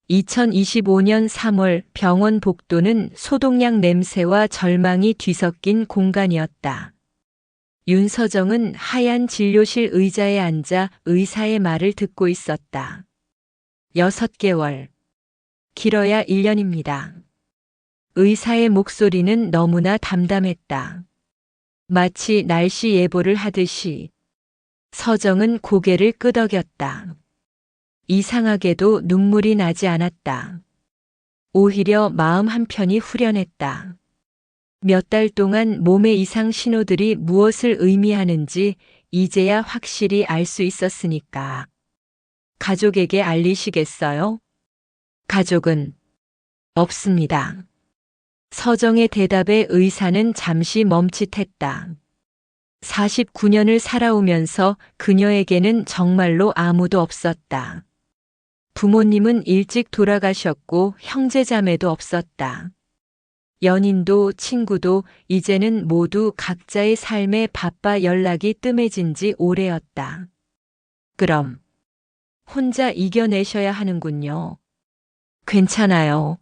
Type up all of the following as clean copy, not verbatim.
2025년 3월 병원 복도는 소독약 냄새와 절망이 뒤섞인 공간이었다. 윤서정은 하얀 진료실 의자에 앉아 의사의 말을 듣고 있었다. 6개월. 길어야 1년입니다. 의사의 목소리는 너무나 담담했다. 마치 날씨 예보를 하듯이. 서정은 고개를 끄덕였다. 이상하게도 눈물이 나지 않았다. 오히려 마음 한편이 후련했다. 몇 달 동안 몸의 이상 신호들이 무엇을 의미하는지 이제야 확실히 알 수 있었으니까. 가족에게 알리시겠어요? 가족은 없습니다. 서정의 대답에 의사는 잠시 멈칫했다. 49년을 살아오면서 그녀에게는 정말로 아무도 없었다. 부모님은 일찍 돌아가셨고 형제자매도 없었다. 연인도 친구도 이제는 모두 각자의 삶에 바빠 연락이 뜸해진 지 오래였다. 그럼 혼자 이겨내셔야 하는군요. 괜찮아요.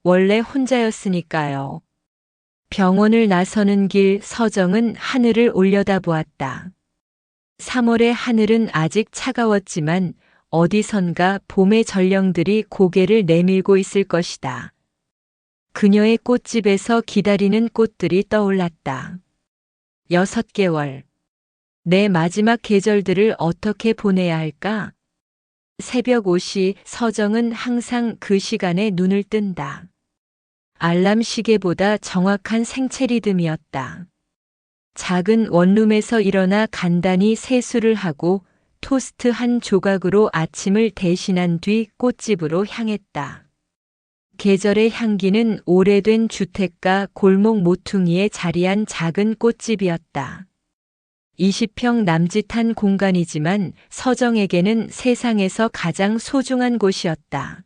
원래 혼자였으니까요. 병원을 나서는 길 서정은 하늘을 올려다보았다. 3월의 하늘은 아직 차가웠지만 어디선가 봄의 전령들이 고개를 내밀고 있을 것이다. 그녀의 꽃집에서 기다리는 꽃들이 떠올랐다. 6개월. 내 마지막 계절들을 어떻게 보내야 할까? 새벽 5시 서정은 항상 그 시간에 눈을 뜬다. 알람 시계보다 정확한 생체 리듬이었다. 작은 원룸에서 일어나 간단히 세수를 하고 토스트 한 조각으로 아침을 대신한 뒤 꽃집으로 향했다. 계절의 향기는 오래된 주택가 골목 모퉁이에 자리한 작은 꽃집이었다. 20평 남짓한 공간이지만 서정에게는 세상에서 가장 소중한 곳이었다.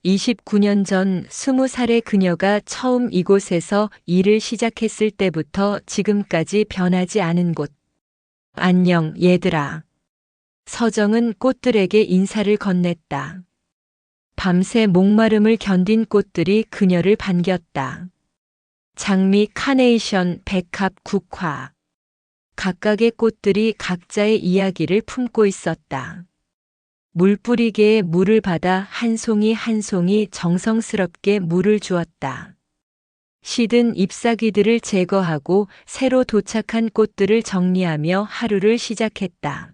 29년 전 20살의 그녀가 처음 이곳에서 일을 시작했을 때부터 지금까지 변하지 않은 곳. 안녕, 얘들아. 서정은 꽃들에게 인사를 건넸다. 밤새 목마름을 견딘 꽃들이 그녀를 반겼다. 장미, 카네이션, 백합, 국화. 각각의 꽃들이 각자의 이야기를 품고 있었다. 물뿌리개에 물을 받아 한 송이 한 송이 정성스럽게 물을 주었다. 시든 잎사귀들을 제거하고 새로 도착한 꽃들을 정리하며 하루를 시작했다.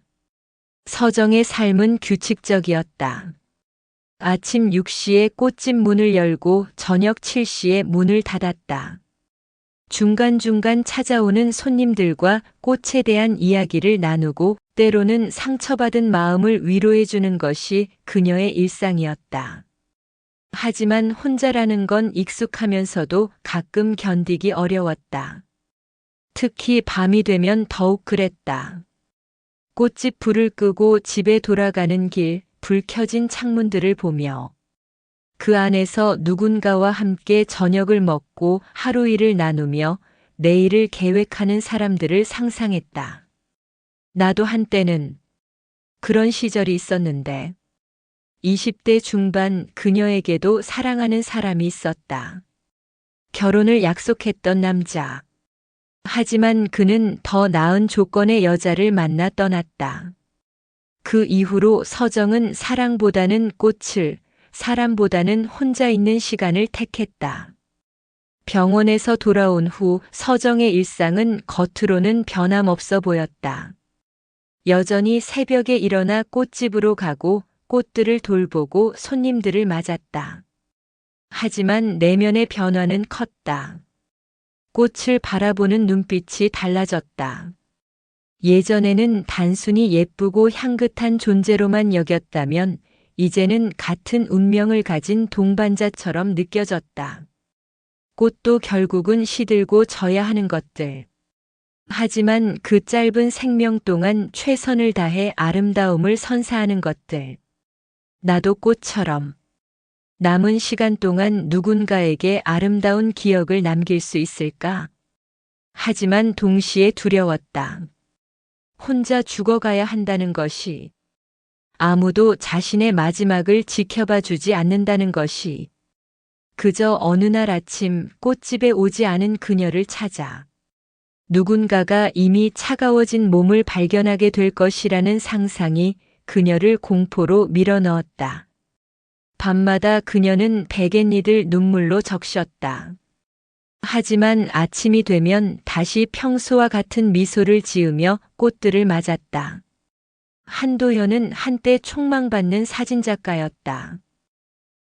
서정의 삶은 규칙적이었다. 아침 6시에 꽃집 문을 열고 저녁 7시에 문을 닫았다. 중간중간 찾아오는 손님들과 꽃에 대한 이야기를 나누고 때로는 상처받은 마음을 위로해주는 것이 그녀의 일상이었다. 하지만 혼자라는 건 익숙하면서도 가끔 견디기 어려웠다. 특히 밤이 되면 더욱 그랬다. 꽃집 불을 끄고 집에 돌아가는 길, 불 켜진 창문들을 보며 그 안에서 누군가와 함께 저녁을 먹고 하루 일을 나누며 내일을 계획하는 사람들을 상상했다. 나도 한때는 그런 시절이 있었는데 20대 중반 그녀에게도 사랑하는 사람이 있었다. 결혼을 약속했던 남자. 하지만 그는 더 나은 조건의 여자를 만나 떠났다. 그 이후로 서정은 사랑보다는 꽃을, 사람보다는 혼자 있는 시간을 택했다. 병원에서 돌아온 후 서정의 일상은 겉으로는 변함없어 보였다. 여전히 새벽에 일어나 꽃집으로 가고 꽃들을 돌보고 손님들을 맞았다. 하지만 내면의 변화는 컸다. 꽃을 바라보는 눈빛이 달라졌다. 예전에는 단순히 예쁘고 향긋한 존재로만 여겼다면 이제는 같은 운명을 가진 동반자처럼 느껴졌다. 꽃도 결국은 시들고 져야 하는 것들. 하지만 그 짧은 생명 동안 최선을 다해 아름다움을 선사하는 것들. 나도 꽃처럼 남은 시간 동안 누군가에게 아름다운 기억을 남길 수 있을까? 하지만 동시에 두려웠다. 혼자 죽어가야 한다는 것이 아무도 자신의 마지막을 지켜봐 주지 않는다는 것이. 그저 어느 날 아침 꽃집에 오지 않은 그녀를 찾아 누군가가 이미 차가워진 몸을 발견하게 될 것이라는 상상이 그녀를 공포로 밀어넣었다. 밤마다 그녀는 베갯니들 눈물로 적셨다. 하지만 아침이 되면 다시 평소와 같은 미소를 지으며 꽃들을 맞았다. 한도현은 한때 촉망받는 사진작가였다.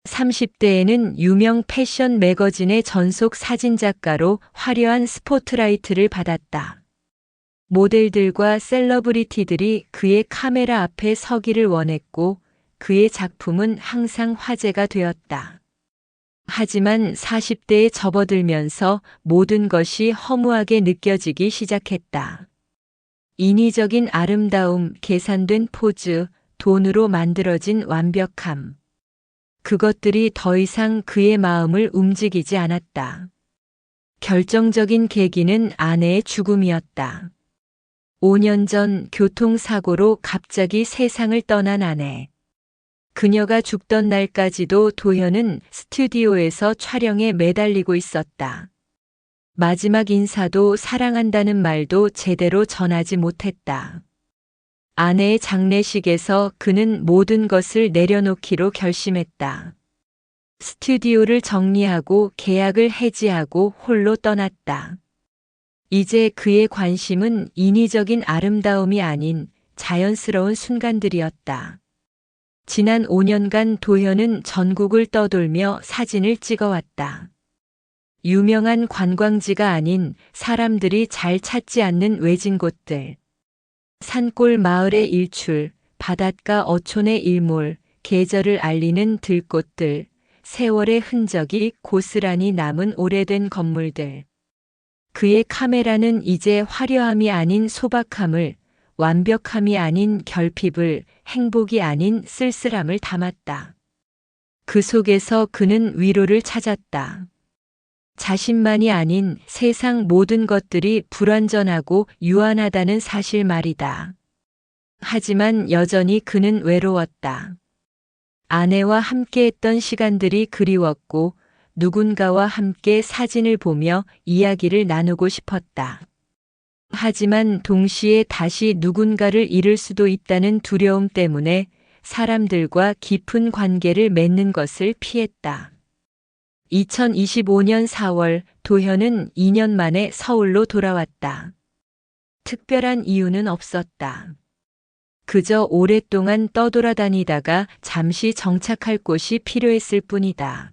30대에는 유명 패션 매거진의 전속 사진작가로 화려한 스포트라이트를 받았다. 모델들과 셀러브리티들이 그의 카메라 앞에 서기를 원했고 그의 작품은 항상 화제가 되었다. 하지만 40대에 접어들면서 모든 것이 허무하게 느껴지기 시작했다. 인위적인 아름다움, 계산된 포즈, 돈으로 만들어진 완벽함. 그것들이 더 이상 그의 마음을 움직이지 않았다. 결정적인 계기는 아내의 죽음이었다. 5년 전 교통사고로 갑자기 세상을 떠난 아내. 그녀가 죽던 날까지도 도현은 스튜디오에서 촬영에 매달리고 있었다. 마지막 인사도 사랑한다는 말도 제대로 전하지 못했다. 아내의 장례식에서 그는 모든 것을 내려놓기로 결심했다. 스튜디오를 정리하고 계약을 해지하고 홀로 떠났다. 이제 그의 관심은 인위적인 아름다움이 아닌 자연스러운 순간들이었다. 지난 5년간 도현은 전국을 떠돌며 사진을 찍어왔다. 유명한 관광지가 아닌 사람들이 잘 찾지 않는 외진 곳들. 산골 마을의 일출, 바닷가 어촌의 일몰, 계절을 알리는 들꽃들, 세월의 흔적이 고스란히 남은 오래된 건물들. 그의 카메라는 이제 화려함이 아닌 소박함을, 완벽함이 아닌 결핍을, 행복이 아닌 쓸쓸함을 담았다. 그 속에서 그는 위로를 찾았다. 자신만이 아닌 세상 모든 것들이 불완전하고 유한하다는 사실 말이다. 하지만 여전히 그는 외로웠다. 아내와 함께했던 시간들이 그리웠고 누군가와 함께 사진을 보며 이야기를 나누고 싶었다. 하지만 동시에 다시 누군가를 잃을 수도 있다는 두려움 때문에 사람들과 깊은 관계를 맺는 것을 피했다. 2025년 4월 도현은 2년 만에 서울로 돌아왔다. 특별한 이유는 없었다. 그저 오랫동안 떠돌아다니다가 잠시 정착할 곳이 필요했을 뿐이다.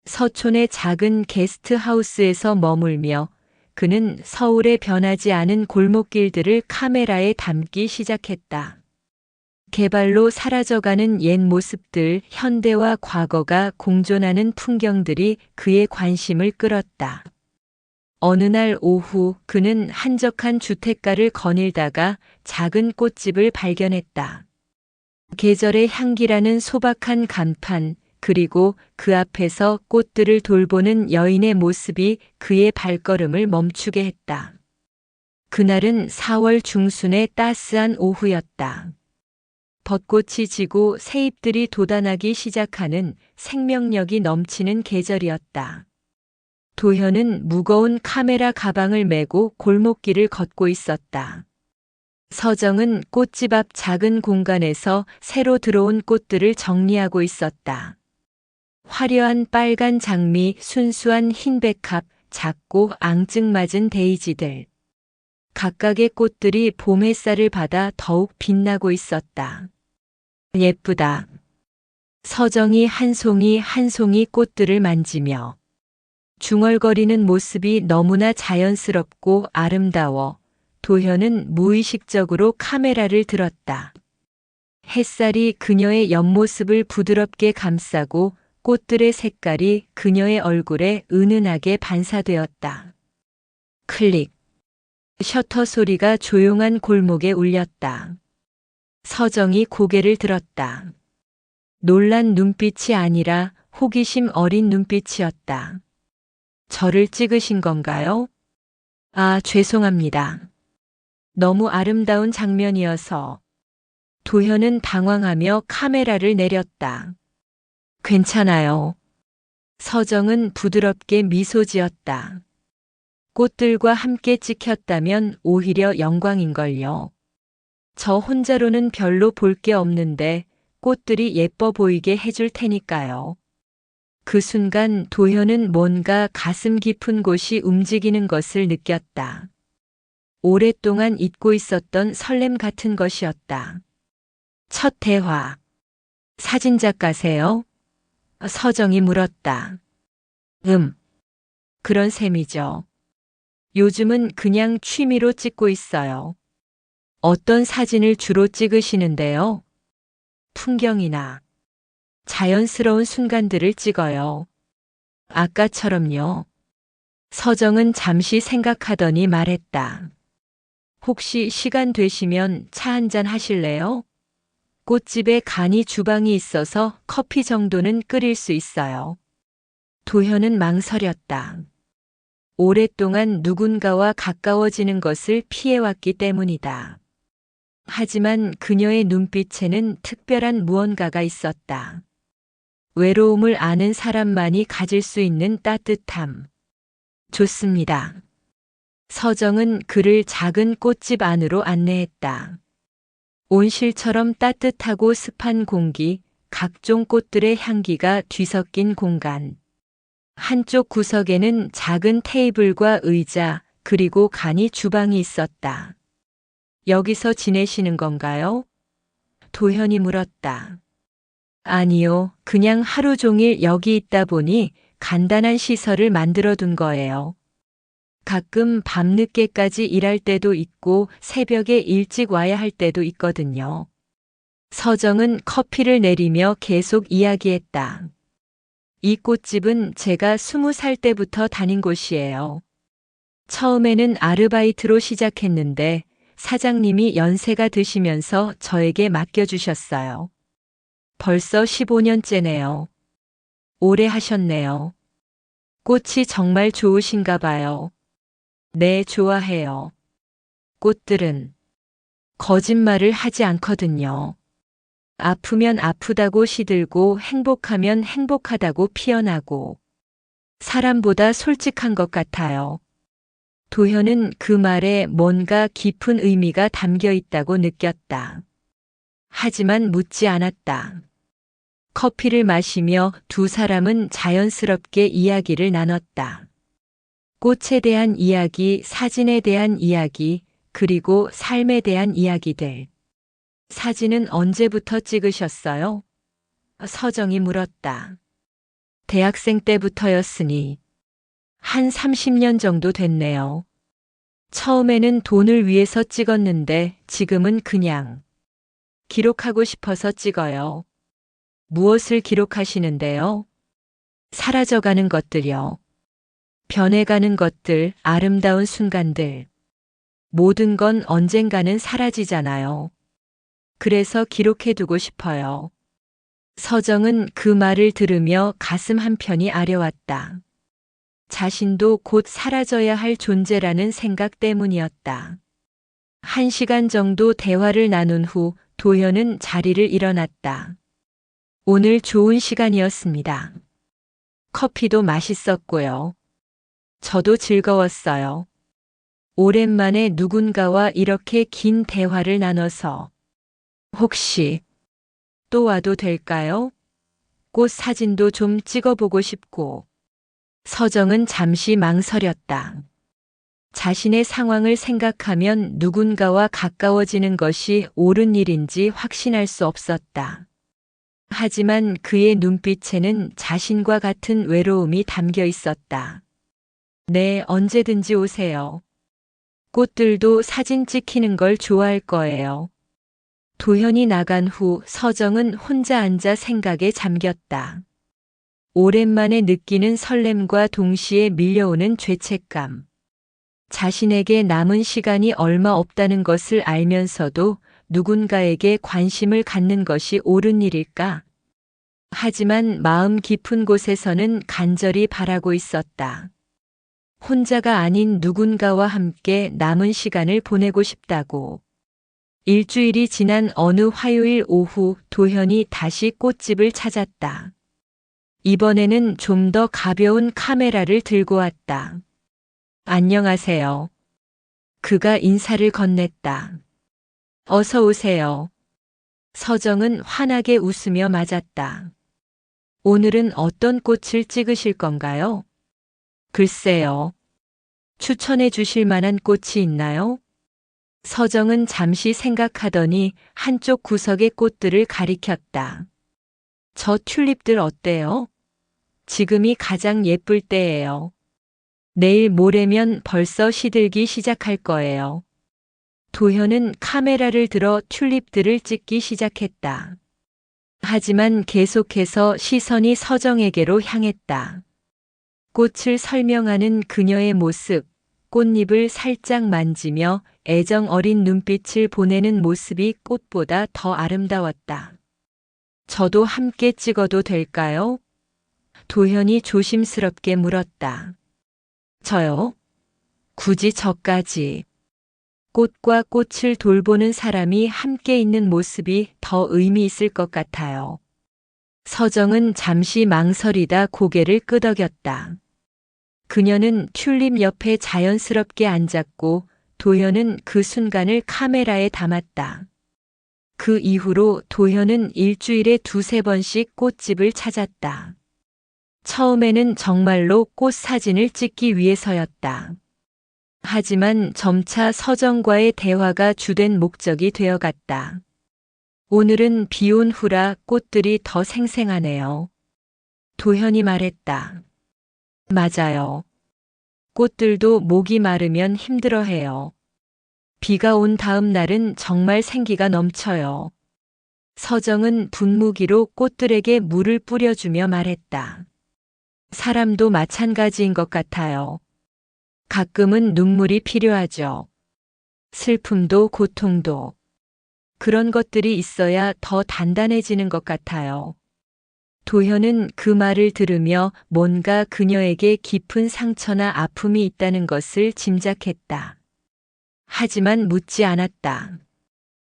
서촌의 작은 게스트하우스에서 머물며 그는 서울의 변하지 않은 골목길들을 카메라에 담기 시작했다. 개발로 사라져가는 옛 모습들, 현대와 과거가 공존하는 풍경들이 그의 관심을 끌었다. 어느 날 오후 그는 한적한 주택가를 거닐다가 작은 꽃집을 발견했다. 계절의 향기라는 소박한 간판, 그리고 그 앞에서 꽃들을 돌보는 여인의 모습이 그의 발걸음을 멈추게 했다. 그날은 4월 중순의 따스한 오후였다. 벚꽃이 지고 새잎들이 돋아나기 시작하는 생명력이 넘치는 계절이었다. 도현은 무거운 카메라 가방을 메고 골목길을 걷고 있었다. 서정은 꽃집 앞 작은 공간에서 새로 들어온 꽃들을 정리하고 있었다. 화려한 빨간 장미, 순수한 흰 백합, 작고 앙증맞은 데이지들. 각각의 꽃들이 봄 햇살을 받아 더욱 빛나고 있었다. 예쁘다. 서정이 한 송이 한 송이 꽃들을 만지며 중얼거리는 모습이 너무나 자연스럽고 아름다워 도현은 무의식적으로 카메라를 들었다. 햇살이 그녀의 옆모습을 부드럽게 감싸고 꽃들의 색깔이 그녀의 얼굴에 은은하게 반사되었다. 클릭. 셔터 소리가 조용한 골목에 울렸다. 서정이 고개를 들었다. 놀란 눈빛이 아니라 호기심 어린 눈빛이었다. 저를 찍으신 건가요? 아, 죄송합니다. 너무 아름다운 장면이어서. 도현은 당황하며 카메라를 내렸다. 괜찮아요. 서정은 부드럽게 미소 지었다. 꽃들과 함께 찍혔다면 오히려 영광인걸요. 저 혼자로는 별로 볼 게 없는데 꽃들이 예뻐 보이게 해줄 테니까요. 그 순간 도현은 뭔가 가슴 깊은 곳이 움직이는 것을 느꼈다. 오랫동안 잊고 있었던 설렘 같은 것이었다. 첫 대화. 사진작가세요? 서정이 물었다. 그런 셈이죠. 요즘은 그냥 취미로 찍고 있어요. 어떤 사진을 주로 찍으시는데요? 풍경이나 자연스러운 순간들을 찍어요. 아까처럼요. 서정은 잠시 생각하더니 말했다. 혹시 시간 되시면 차 한잔 하실래요? 꽃집에 간이 주방이 있어서 커피 정도는 끓일 수 있어요. 도현은 망설였다. 오랫동안 누군가와 가까워지는 것을 피해왔기 때문이다. 하지만 그녀의 눈빛에는 특별한 무언가가 있었다. 외로움을 아는 사람만이 가질 수 있는 따뜻함. 좋습니다. 서정은 그를 작은 꽃집 안으로 안내했다. 온실처럼 따뜻하고 습한 공기, 각종 꽃들의 향기가 뒤섞인 공간. 한쪽 구석에는 작은 테이블과 의자, 그리고 간이 주방이 있었다. 여기서 지내시는 건가요? 도현이 물었다. 아니요, 그냥 하루 종일 여기 있다 보니 간단한 시설을 만들어 둔 거예요. 가끔 밤늦게까지 일할 때도 있고 새벽에 일찍 와야 할 때도 있거든요. 서정은 커피를 내리며 계속 이야기했다. 이 꽃집은 제가 20살 때부터 다닌 곳이에요. 처음에는 아르바이트로 시작했는데 사장님이 연세가 드시면서 저에게 맡겨주셨어요. 벌써 15년째네요. 오래 하셨네요. 꽃이 정말 좋으신가 봐요. 네, 좋아해요. 꽃들은 거짓말을 하지 않거든요. 아프면 아프다고 시들고 행복하면 행복하다고 피어나고 사람보다 솔직한 것 같아요. 도현은 그 말에 뭔가 깊은 의미가 담겨 있다고 느꼈다. 하지만 묻지 않았다. 커피를 마시며 두 사람은 자연스럽게 이야기를 나눴다. 꽃에 대한 이야기, 사진에 대한 이야기, 그리고 삶에 대한 이야기들. 사진은 언제부터 찍으셨어요? 서정이 물었다. 대학생 때부터였으니 한 30년 정도 됐네요. 처음에는 돈을 위해서 찍었는데 지금은 그냥 기록하고 싶어서 찍어요. 무엇을 기록하시는데요? 사라져가는 것들요. 변해가는 것들, 아름다운 순간들. 모든 건 언젠가는 사라지잖아요. 그래서 기록해두고 싶어요. 서정은 그 말을 들으며 가슴 한편이 아려왔다. 자신도 곧 사라져야 할 존재라는 생각 때문이었다. 1시간 정도 대화를 나눈 후 도현은 자리를 일어났다. 오늘 좋은 시간이었습니다. 커피도 맛있었고요. 저도 즐거웠어요. 오랜만에 누군가와 이렇게 긴 대화를 나눠서 혹시 또 와도 될까요? 꽃 사진도 좀 찍어보고 싶고. 서정은 잠시 망설였다. 자신의 상황을 생각하면 누군가와 가까워지는 것이 옳은 일인지 확신할 수 없었다. 하지만 그의 눈빛에는 자신과 같은 외로움이 담겨 있었다. 네, 언제든지 오세요. 꽃들도 사진 찍히는 걸 좋아할 거예요. 도현이 나간 후 서정은 혼자 앉아 생각에 잠겼다. 오랜만에 느끼는 설렘과 동시에 밀려오는 죄책감. 자신에게 남은 시간이 얼마 없다는 것을 알면서도 누군가에게 관심을 갖는 것이 옳은 일일까? 하지만 마음 깊은 곳에서는 간절히 바라고 있었다. 혼자가 아닌 누군가와 함께 남은 시간을 보내고 싶다고. 일주일이 지난 어느 화요일 오후 도현이 다시 꽃집을 찾았다. 이번에는 좀 더 가벼운 카메라를 들고 왔다. 안녕하세요. 그가 인사를 건넸다. 어서 오세요. 서정은 환하게 웃으며 맞았다. 오늘은 어떤 꽃을 찍으실 건가요? 글쎄요. 추천해 주실 만한 꽃이 있나요? 서정은 잠시 생각하더니 한쪽 구석의 꽃들을 가리켰다. 저 튤립들 어때요? 지금이 가장 예쁠 때예요. 내일 모레면 벌써 시들기 시작할 거예요. 도현은 카메라를 들어 튤립들을 찍기 시작했다. 하지만 계속해서 시선이 서정에게로 향했다. 꽃을 설명하는 그녀의 모습, 꽃잎을 살짝 만지며 애정 어린 눈빛을 보내는 모습이 꽃보다 더 아름다웠다. 저도 함께 찍어도 될까요? 도현이 조심스럽게 물었다. 저요? 굳이 저까지. 꽃과 꽃을 돌보는 사람이 함께 있는 모습이 더 의미 있을 것 같아요. 서정은 잠시 망설이다 고개를 끄덕였다. 그녀는 튤립 옆에 자연스럽게 앉았고 도현은 그 순간을 카메라에 담았다. 그 이후로 도현은 일주일에 2~3번씩 꽃집을 찾았다. 처음에는 정말로 꽃 사진을 찍기 위해서였다. 하지만 점차 서정과의 대화가 주된 목적이 되어갔다. 오늘은 비 온 후라 꽃들이 더 생생하네요. 도현이 말했다. 맞아요. 꽃들도 목이 마르면 힘들어해요. 비가 온 다음 날은 정말 생기가 넘쳐요. 서정은 분무기로 꽃들에게 물을 뿌려주며 말했다. 사람도 마찬가지인 것 같아요. 가끔은 눈물이 필요하죠. 슬픔도 고통도. 그런 것들이 있어야 더 단단해지는 것 같아요. 도현은 그 말을 들으며 뭔가 그녀에게 깊은 상처나 아픔이 있다는 것을 짐작했다. 하지만 묻지 않았다.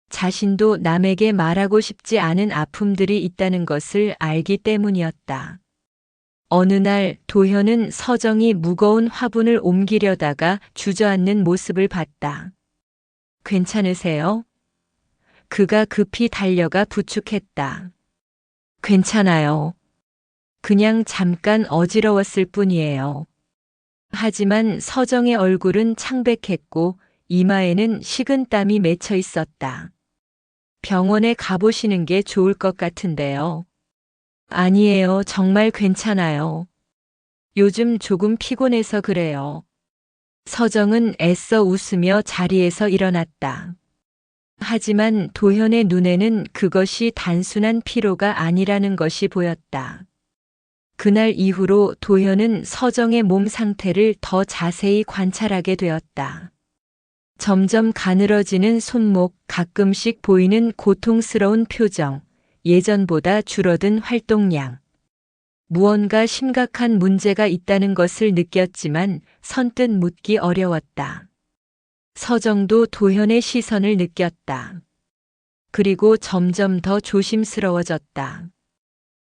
자신도 남에게 말하고 싶지 않은 아픔들이 있다는 것을 알기 때문이었다. 어느 날 도현은 서정이 무거운 화분을 옮기려다가 주저앉는 모습을 봤다. 괜찮으세요? 그가 급히 달려가 부축했다. 괜찮아요. 그냥 잠깐 어지러웠을 뿐이에요. 하지만 서정의 얼굴은 창백했고 이마에는 식은땀이 맺혀 있었다. 병원에 가보시는 게 좋을 것 같은데요. 아니에요. 정말 괜찮아요. 요즘 조금 피곤해서 그래요. 서정은 애써 웃으며 자리에서 일어났다. 하지만 도현의 눈에는 그것이 단순한 피로가 아니라는 것이 보였다. 그날 이후로 도현은 서정의 몸 상태를 더 자세히 관찰하게 되었다. 점점 가늘어지는 손목, 가끔씩 보이는 고통스러운 표정, 예전보다 줄어든 활동량. 무언가 심각한 문제가 있다는 것을 느꼈지만 선뜻 묻기 어려웠다. 서정도 도현의 시선을 느꼈다. 그리고 점점 더 조심스러워졌다.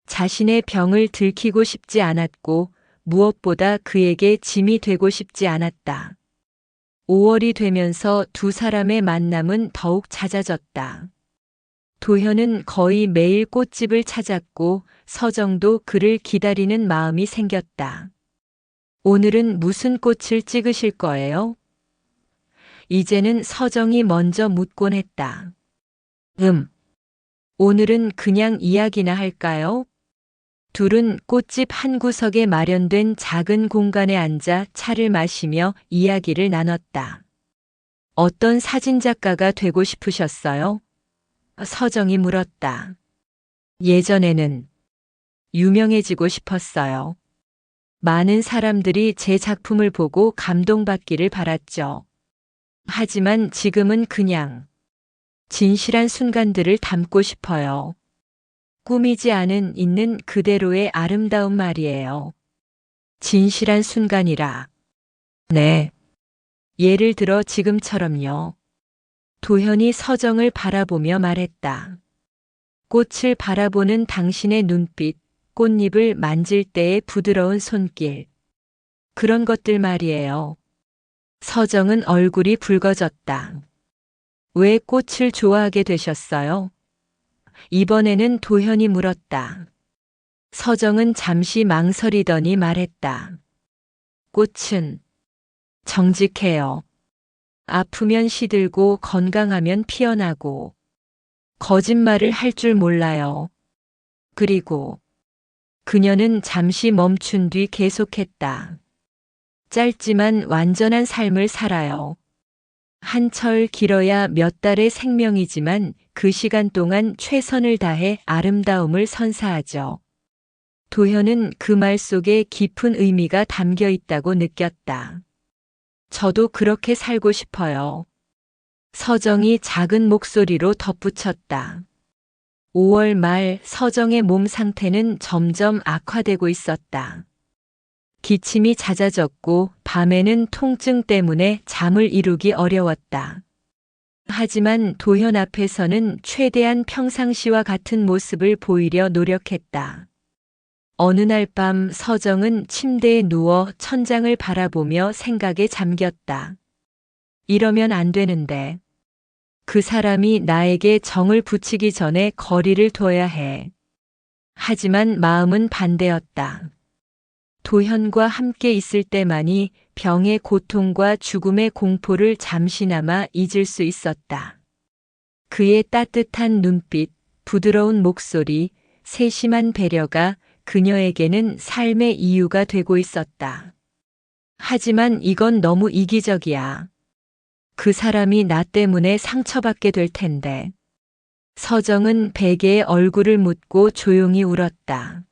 자신의 병을 들키고 싶지 않았고 무엇보다 그에게 짐이 되고 싶지 않았다. 5월이 되면서 두 사람의 만남은 더욱 잦아졌다. 도현은 거의 매일 꽃집을 찾았고 서정도 그를 기다리는 마음이 생겼다. 오늘은 무슨 꽃을 찍으실 거예요? 이제는 서정이 먼저 묻곤 했다. 오늘은 그냥 이야기나 할까요? 둘은 꽃집 한 구석에 마련된 작은 공간에 앉아 차를 마시며 이야기를 나눴다. 어떤 사진작가가 되고 싶으셨어요? 서정이 물었다. 예전에는 유명해지고 싶었어요. 많은 사람들이 제 작품을 보고 감동받기를 바랐죠. 하지만 지금은 그냥 진실한 순간들을 담고 싶어요. 꾸미지 않은 있는 그대로의 아름다운 말이에요. 진실한 순간이라. 네. 예를 들어 지금처럼요. 도현이 서정을 바라보며 말했다. 꽃을 바라보는 당신의 눈빛, 꽃잎을 만질 때의 부드러운 손길. 그런 것들 말이에요. 서정은 얼굴이 붉어졌다. 왜 꽃을 좋아하게 되셨어요? 이번에는 도현이 물었다. 서정은 잠시 망설이더니 말했다. 꽃은 정직해요. 아프면 시들고 건강하면 피어나고 거짓말을 할 줄 몰라요. 그리고 그녀는 잠시 멈춘 뒤 계속했다. 짧지만 완전한 삶을 살아요. 한철 길어야 몇 달의 생명이지만 그 시간 동안 최선을 다해 아름다움을 선사하죠. 도현은 그 말 속에 깊은 의미가 담겨 있다고 느꼈다. 저도 그렇게 살고 싶어요. 서정이 작은 목소리로 덧붙였다. 5월 말 서정의 몸 상태는 점점 악화되고 있었다. 기침이 잦아졌고 밤에는 통증 때문에 잠을 이루기 어려웠다. 하지만 도현 앞에서는 최대한 평상시와 같은 모습을 보이려 노력했다. 어느 날 밤 서정은 침대에 누워 천장을 바라보며 생각에 잠겼다. 이러면 안 되는데. 그 사람이 나에게 정을 붙이기 전에 거리를 둬야 해. 하지만 마음은 반대였다. 도현과 함께 있을 때만이 병의 고통과 죽음의 공포를 잠시나마 잊을 수 있었다. 그의 따뜻한 눈빛, 부드러운 목소리, 세심한 배려가 그녀에게는 삶의 이유가 되고 있었다. 하지만 이건 너무 이기적이야. 그 사람이 나 때문에 상처받게 될 텐데. 서정은 베개에 얼굴을 묻고 조용히 울었다.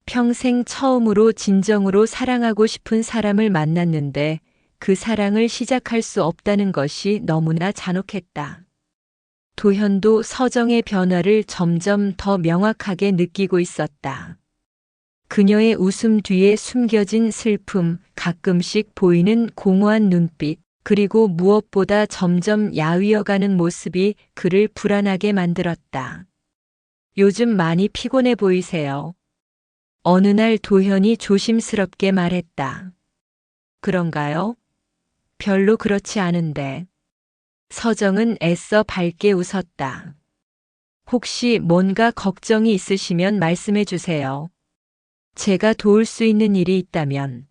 평생 처음으로 진정으로 사랑하고 싶은 사람을 만났는데 그 사랑을 시작할 수 없다는 것이 너무나 잔혹했다. 도현도 서정의 변화를 점점 더 명확하게 느끼고 있었다. 그녀의 웃음 뒤에 숨겨진 슬픔, 가끔씩 보이는 공허한 눈빛, 그리고 무엇보다 점점 야위어가는 모습이 그를 불안하게 만들었다. 요즘 많이 피곤해 보이세요. 어느 날 도현이 조심스럽게 말했다. 그런가요? 별로 그렇지 않은데. 서정은 애써 밝게 웃었다. 혹시 뭔가 걱정이 있으시면 말씀해 주세요. 제가 도울 수 있는 일이 있다면.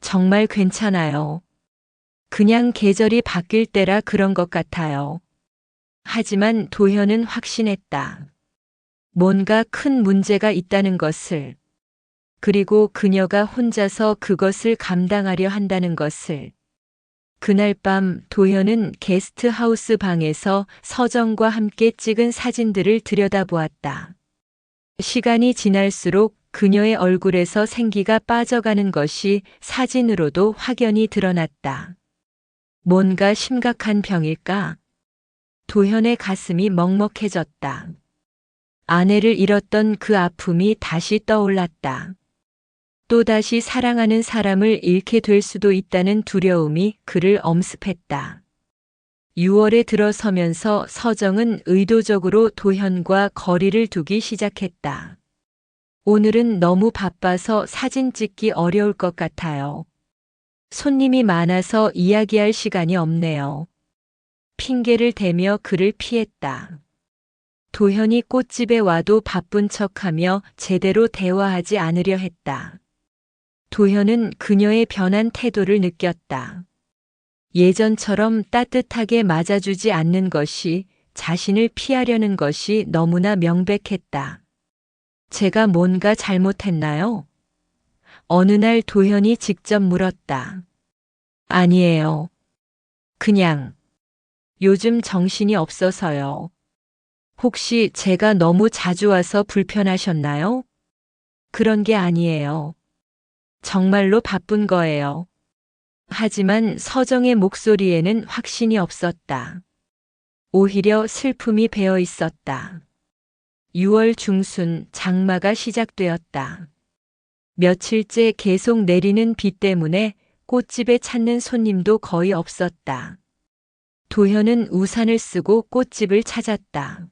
정말 괜찮아요. 그냥 계절이 바뀔 때라 그런 것 같아요. 하지만 도현은 확신했다. 뭔가 큰 문제가 있다는 것을. 그리고 그녀가 혼자서 그것을 감당하려 한다는 것을. 그날 밤 도현은 게스트하우스 방에서 서정과 함께 찍은 사진들을 들여다보았다. 시간이 지날수록 그녀의 얼굴에서 생기가 빠져가는 것이 사진으로도 확연히 드러났다. 뭔가 심각한 병일까? 도현의 가슴이 먹먹해졌다. 아내를 잃었던 그 아픔이 다시 떠올랐다. 또다시 사랑하는 사람을 잃게 될 수도 있다는 두려움이 그를 엄습했다. 6월에 들어서면서 서정은 의도적으로 도현과 거리를 두기 시작했다. 오늘은 너무 바빠서 사진 찍기 어려울 것 같아요. 손님이 많아서 이야기할 시간이 없네요. 핑계를 대며 그를 피했다. 도현이 꽃집에 와도 바쁜 척하며 제대로 대화하지 않으려 했다. 도현은 그녀의 변한 태도를 느꼈다. 예전처럼 따뜻하게 맞아주지 않는 것이, 자신을 피하려는 것이 너무나 명백했다. 제가 뭔가 잘못했나요? 어느 날 도현이 직접 물었다. 아니에요. 그냥 요즘 정신이 없어서요. 혹시 제가 너무 자주 와서 불편하셨나요? 그런 게 아니에요. 정말로 바쁜 거예요. 하지만 서정의 목소리에는 확신이 없었다. 오히려 슬픔이 배어 있었다. 6월 중순 장마가 시작되었다. 며칠째 계속 내리는 비 때문에 꽃집에 찾는 손님도 거의 없었다. 도현은 우산을 쓰고 꽃집을 찾았다.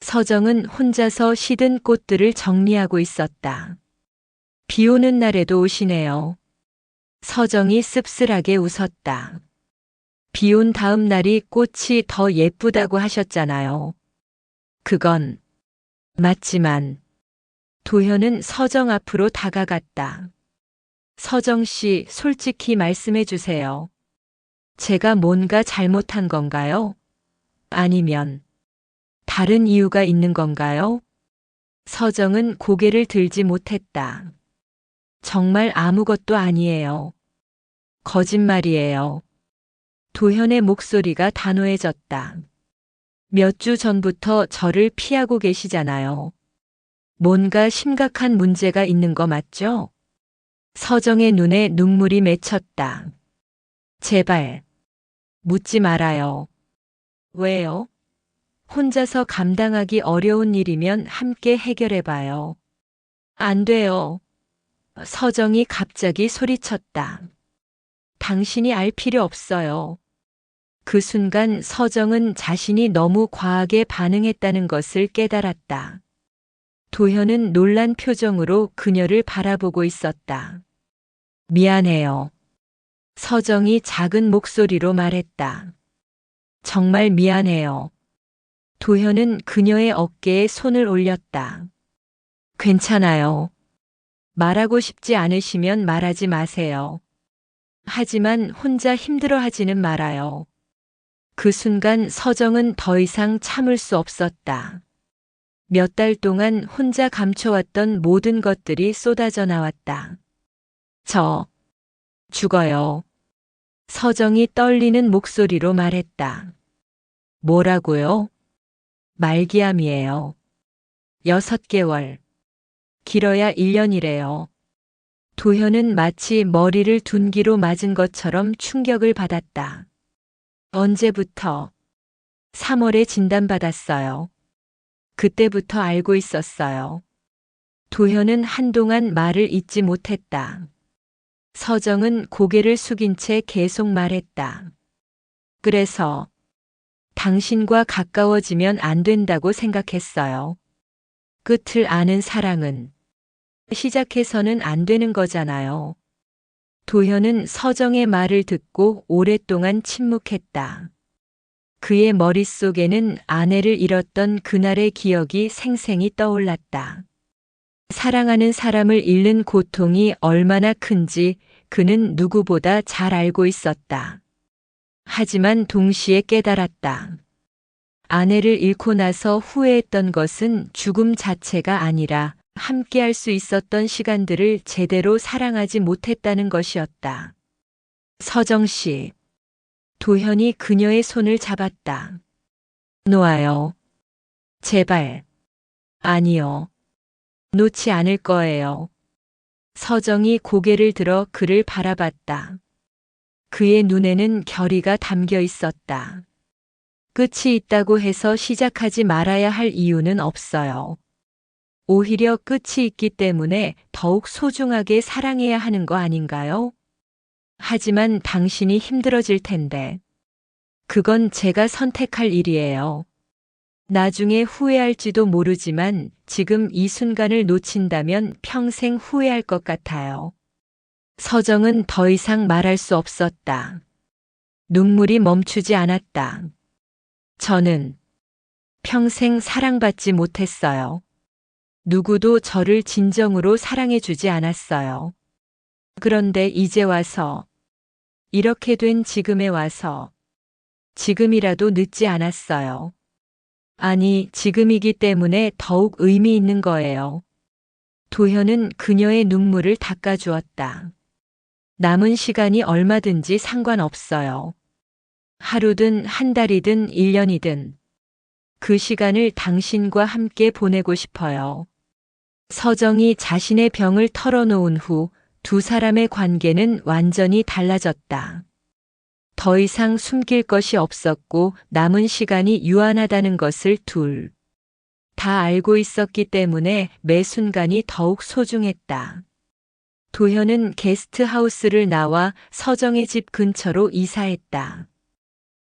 서정은 혼자서 시든 꽃들을 정리하고 있었다. 비 오는 날에도 오시네요. 서정이 씁쓸하게 웃었다. 비 온 다음 날이 꽃이 더 예쁘다고 하셨잖아요. 그건 맞지만 도현은 서정 앞으로 다가갔다. 서정 씨, 솔직히 말씀해 주세요. 제가 뭔가 잘못한 건가요? 아니면 다른 이유가 있는 건가요? 서정은 고개를 들지 못했다. 정말 아무것도 아니에요. 거짓말이에요. 도현의 목소리가 단호해졌다. 몇 주 전부터 저를 피하고 계시잖아요. 뭔가 심각한 문제가 있는 거 맞죠? 서정의 눈에 눈물이 맺혔다. 제발, 묻지 말아요. 왜요? 혼자서 감당하기 어려운 일이면 함께 해결해봐요. 안 돼요. 서정이 갑자기 소리쳤다. 당신이 알 필요 없어요. 그 순간 서정은 자신이 너무 과하게 반응했다는 것을 깨달았다. 도현은 놀란 표정으로 그녀를 바라보고 있었다. 미안해요. 서정이 작은 목소리로 말했다. 정말 미안해요. 도현은 그녀의 어깨에 손을 올렸다. 괜찮아요. 말하고 싶지 않으시면 말하지 마세요. 하지만 혼자 힘들어하지는 말아요. 그 순간 서정은 더 이상 참을 수 없었다. 몇 달 동안 혼자 감춰왔던 모든 것들이 쏟아져 나왔다. 저 죽어요. 서정이 떨리는 목소리로 말했다. 뭐라고요? 말기암이에요. 6개월. 길어야 1년이래요. 도현은 마치 머리를 둔기로 맞은 것처럼 충격을 받았다. 언제부터? 3월에 진단받았어요. 그때부터 알고 있었어요. 도현은 한동안 말을 잇지 못했다. 서정은 고개를 숙인 채 계속 말했다. 그래서 당신과 가까워지면 안 된다고 생각했어요. 끝을 아는 사랑은 시작해서는 안 되는 거잖아요. 도현은 서정의 말을 듣고 오랫동안 침묵했다. 그의 머릿속에는 아내를 잃었던 그날의 기억이 생생히 떠올랐다. 사랑하는 사람을 잃는 고통이 얼마나 큰지 그는 누구보다 잘 알고 있었다. 하지만 동시에 깨달았다. 아내를 잃고 나서 후회했던 것은 죽음 자체가 아니라 함께할 수 있었던 시간들을 제대로 사랑하지 못했다는 것이었다. 서정 씨. 도현이 그녀의 손을 잡았다. 놓아요. 제발. 아니요. 놓지 않을 거예요. 서정이 고개를 들어 그를 바라봤다. 그의 눈에는 결의가 담겨 있었다. 끝이 있다고 해서 시작하지 말아야 할 이유는 없어요. 오히려 끝이 있기 때문에 더욱 소중하게 사랑해야 하는 거 아닌가요? 하지만 당신이 힘들어질 텐데. 그건 제가 선택할 일이에요. 나중에 후회할지도 모르지만 지금 이 순간을 놓친다면 평생 후회할 것 같아요. 서정은 더 이상 말할 수 없었다. 눈물이 멈추지 않았다. 저는 평생 사랑받지 못했어요. 누구도 저를 진정으로 사랑해주지 않았어요. 그런데 이제 와서, 이렇게 된 지금에 와서, 지금이라도 늦지 않았어요. 아니, 지금이기 때문에 더욱 의미 있는 거예요. 도현은 그녀의 눈물을 닦아주었다. 남은 시간이 얼마든지 상관없어요. 하루든 한 달이든 1년이든 그 시간을 당신과 함께 보내고 싶어요. 서정이 자신의 병을 털어놓은 후 두 사람의 관계는 완전히 달라졌다. 더 이상 숨길 것이 없었고 남은 시간이 유한하다는 것을 둘 다 알고 있었기 때문에 매 순간이 더욱 소중했다. 도현은 게스트하우스를 나와 서정의 집 근처로 이사했다.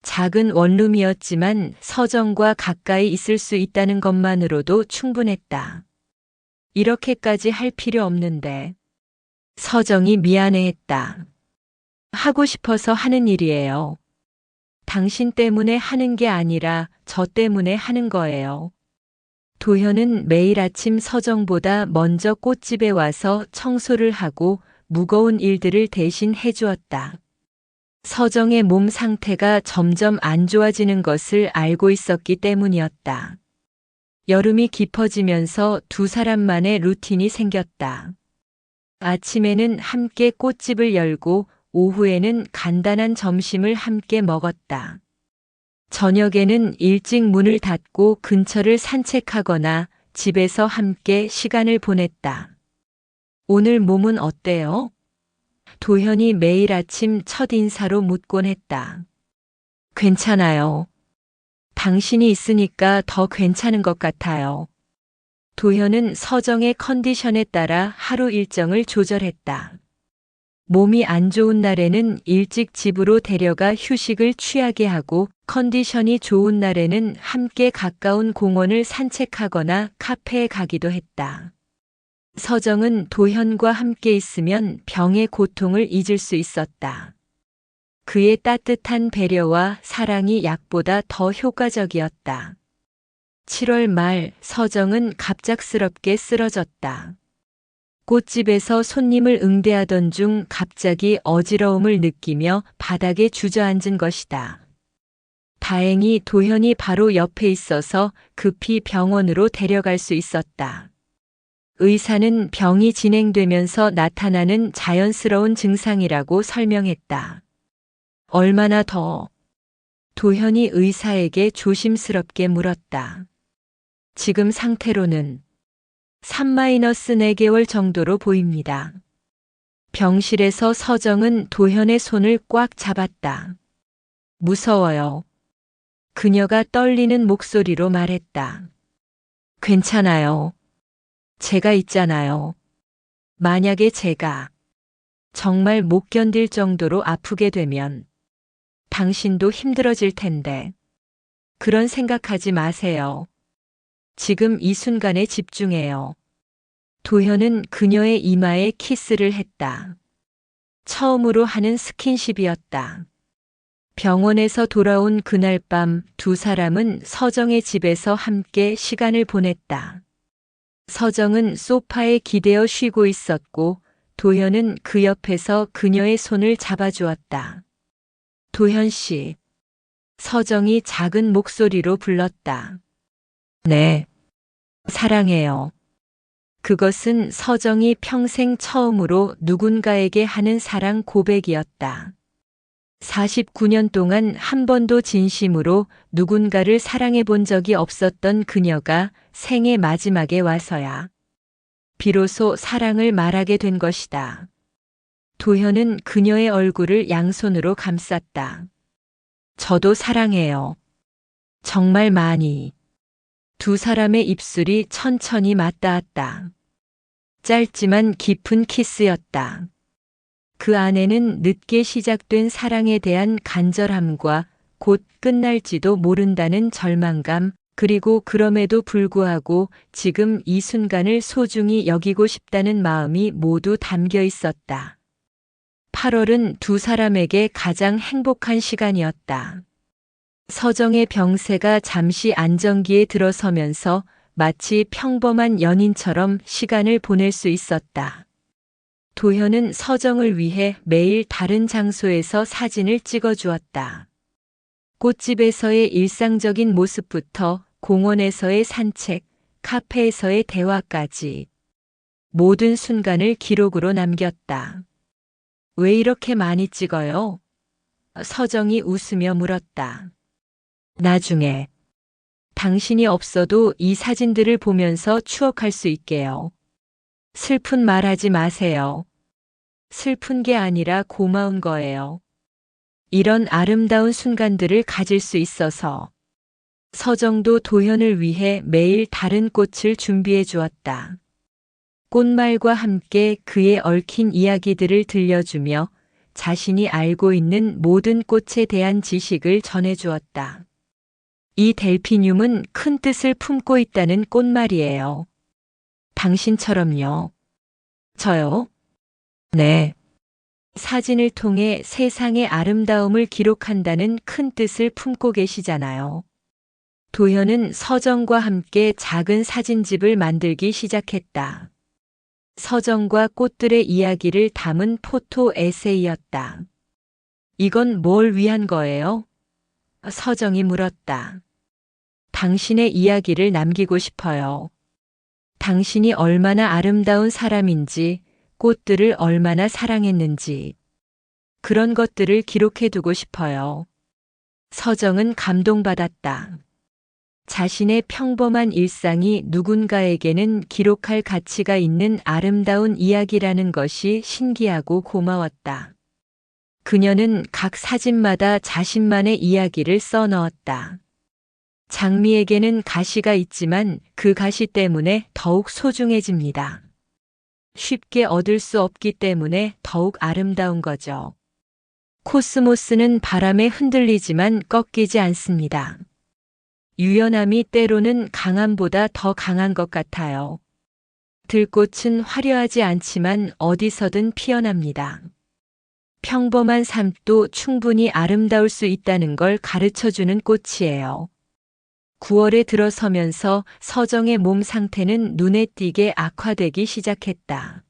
작은 원룸이었지만 서정과 가까이 있을 수 있다는 것만으로도 충분했다. 이렇게까지 할 필요 없는데. 서정이 미안해했다. 하고 싶어서 하는 일이에요. 당신 때문에 하는 게 아니라 저 때문에 하는 거예요. 도현은 매일 아침 서정보다 먼저 꽃집에 와서 청소를 하고 무거운 일들을 대신 해주었다. 서정의 몸 상태가 점점 안 좋아지는 것을 알고 있었기 때문이었다. 여름이 깊어지면서 두 사람만의 루틴이 생겼다. 아침에는 함께 꽃집을 열고 오후에는 간단한 점심을 함께 먹었다. 저녁에는 일찍 문을 닫고 근처를 산책하거나 집에서 함께 시간을 보냈다. 오늘 몸은 어때요? 도현이 매일 아침 첫 인사로 묻곤 했다. 괜찮아요. 당신이 있으니까 더 괜찮은 것 같아요. 도현은 서정의 컨디션에 따라 하루 일정을 조절했다. 몸이 안 좋은 날에는 일찍 집으로 데려가 휴식을 취하게 하고 컨디션이 좋은 날에는 함께 가까운 공원을 산책하거나 카페에 가기도 했다. 서정은 도현과 함께 있으면 병의 고통을 잊을 수 있었다. 그의 따뜻한 배려와 사랑이 약보다 더 효과적이었다. 7월 말 서정은 갑작스럽게 쓰러졌다. 꽃집에서 손님을 응대하던 중 갑자기 어지러움을 느끼며 바닥에 주저앉은 것이다. 다행히 도현이 바로 옆에 있어서 급히 병원으로 데려갈 수 있었다. 의사는 병이 진행되면서 나타나는 자연스러운 증상이라고 설명했다. 얼마나 더? 도현이 의사에게 조심스럽게 물었다. 지금 상태로는 3-4개월 정도로 보입니다. 병실에서 서정은 도현의 손을 꽉 잡았다. 무서워요. 그녀가 떨리는 목소리로 말했다. 괜찮아요. 제가 있잖아요. 만약에 제가 정말 못 견딜 정도로 아프게 되면 당신도 힘들어질 텐데. 그런 생각하지 마세요. 지금 이 순간에 집중해요. 도현은 그녀의 이마에 키스를 했다. 처음으로 하는 스킨십이었다. 병원에서 돌아온 그날 밤 두 사람은 서정의 집에서 함께 시간을 보냈다. 서정은 소파에 기대어 쉬고 있었고 도현은 그 옆에서 그녀의 손을 잡아주었다. 도현 씨. 서정이 작은 목소리로 불렀다. 네. 사랑해요. 그것은 서정이 평생 처음으로 누군가에게 하는 사랑 고백이었다. 49년 동안 한 번도 진심으로 누군가를 사랑해 본 적이 없었던 그녀가 생애 마지막에 와서야 비로소 사랑을 말하게 된 것이다. 도현은 그녀의 얼굴을 양손으로 감쌌다. 저도 사랑해요. 정말 많이. 두 사람의 입술이 천천히 맞닿았다. 짧지만 깊은 키스였다. 그 안에는 늦게 시작된 사랑에 대한 간절함과 곧 끝날지도 모른다는 절망감, 그리고 그럼에도 불구하고 지금 이 순간을 소중히 여기고 싶다는 마음이 모두 담겨 있었다. 8월은 두 사람에게 가장 행복한 시간이었다. 서정의 병세가 잠시 안정기에 들어서면서 마치 평범한 연인처럼 시간을 보낼 수 있었다. 도현은 서정을 위해 매일 다른 장소에서 사진을 찍어주었다. 꽃집에서의 일상적인 모습부터 공원에서의 산책, 카페에서의 대화까지 모든 순간을 기록으로 남겼다. 왜 이렇게 많이 찍어요? 서정이 웃으며 물었다. 나중에 당신이 없어도 이 사진들을 보면서 추억할 수 있게요. 슬픈 말하지 마세요. 슬픈 게 아니라 고마운 거예요. 이런 아름다운 순간들을 가질 수 있어서. 서정도 도현을 위해 매일 다른 꽃을 준비해 주었다. 꽃말과 함께 그의 얽힌 이야기들을 들려주며 자신이 알고 있는 모든 꽃에 대한 지식을 전해주었다. 이 델피늄은 큰 뜻을 품고 있다는 꽃 말이에요. 당신처럼요. 저요? 네. 사진을 통해 세상의 아름다움을 기록한다는 큰 뜻을 품고 계시잖아요. 도현은 서정과 함께 작은 사진집을 만들기 시작했다. 서정과 꽃들의 이야기를 담은 포토 에세이였다. 이건 뭘 위한 거예요? 서정이 물었다. 당신의 이야기를 남기고 싶어요. 당신이 얼마나 아름다운 사람인지, 꽃들을 얼마나 사랑했는지, 그런 것들을 기록해두고 싶어요. 서정은 감동받았다. 자신의 평범한 일상이 누군가에게는 기록할 가치가 있는 아름다운 이야기라는 것이 신기하고 고마웠다. 그녀는 각 사진마다 자신만의 이야기를 써넣었다. 장미에게는 가시가 있지만 그 가시 때문에 더욱 소중해집니다. 쉽게 얻을 수 없기 때문에 더욱 아름다운 거죠. 코스모스는 바람에 흔들리지만 꺾이지 않습니다. 유연함이 때로는 강함보다 더 강한 것 같아요. 들꽃은 화려하지 않지만 어디서든 피어납니다. 평범한 삶도 충분히 아름다울 수 있다는 걸 가르쳐주는 꽃이에요. 9월에 들어서면서 서정의 몸 상태는 눈에 띄게 악화되기 시작했다.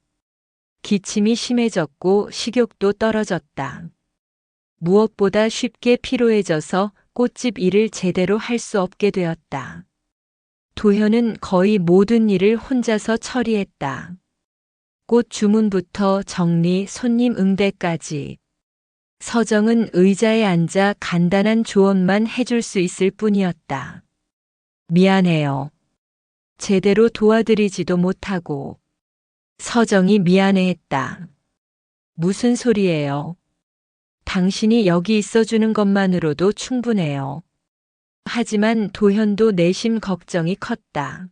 기침이 심해졌고 식욕도 떨어졌다. 무엇보다 쉽게 피로해져서 꽃집 일을 제대로 할 수 없게 되었다. 도현은 거의 모든 일을 혼자서 처리했다. 꽃 주문부터 정리, 손님 응대까지. 서정은 의자에 앉아 간단한 조언만 해줄 수 있을 뿐이었다. 미안해요. 제대로 도와드리지도 못하고. 서정이 미안해했다. 무슨 소리예요? 당신이 여기 있어주는 것만으로도 충분해요. 하지만 도현도 내심 걱정이 컸다.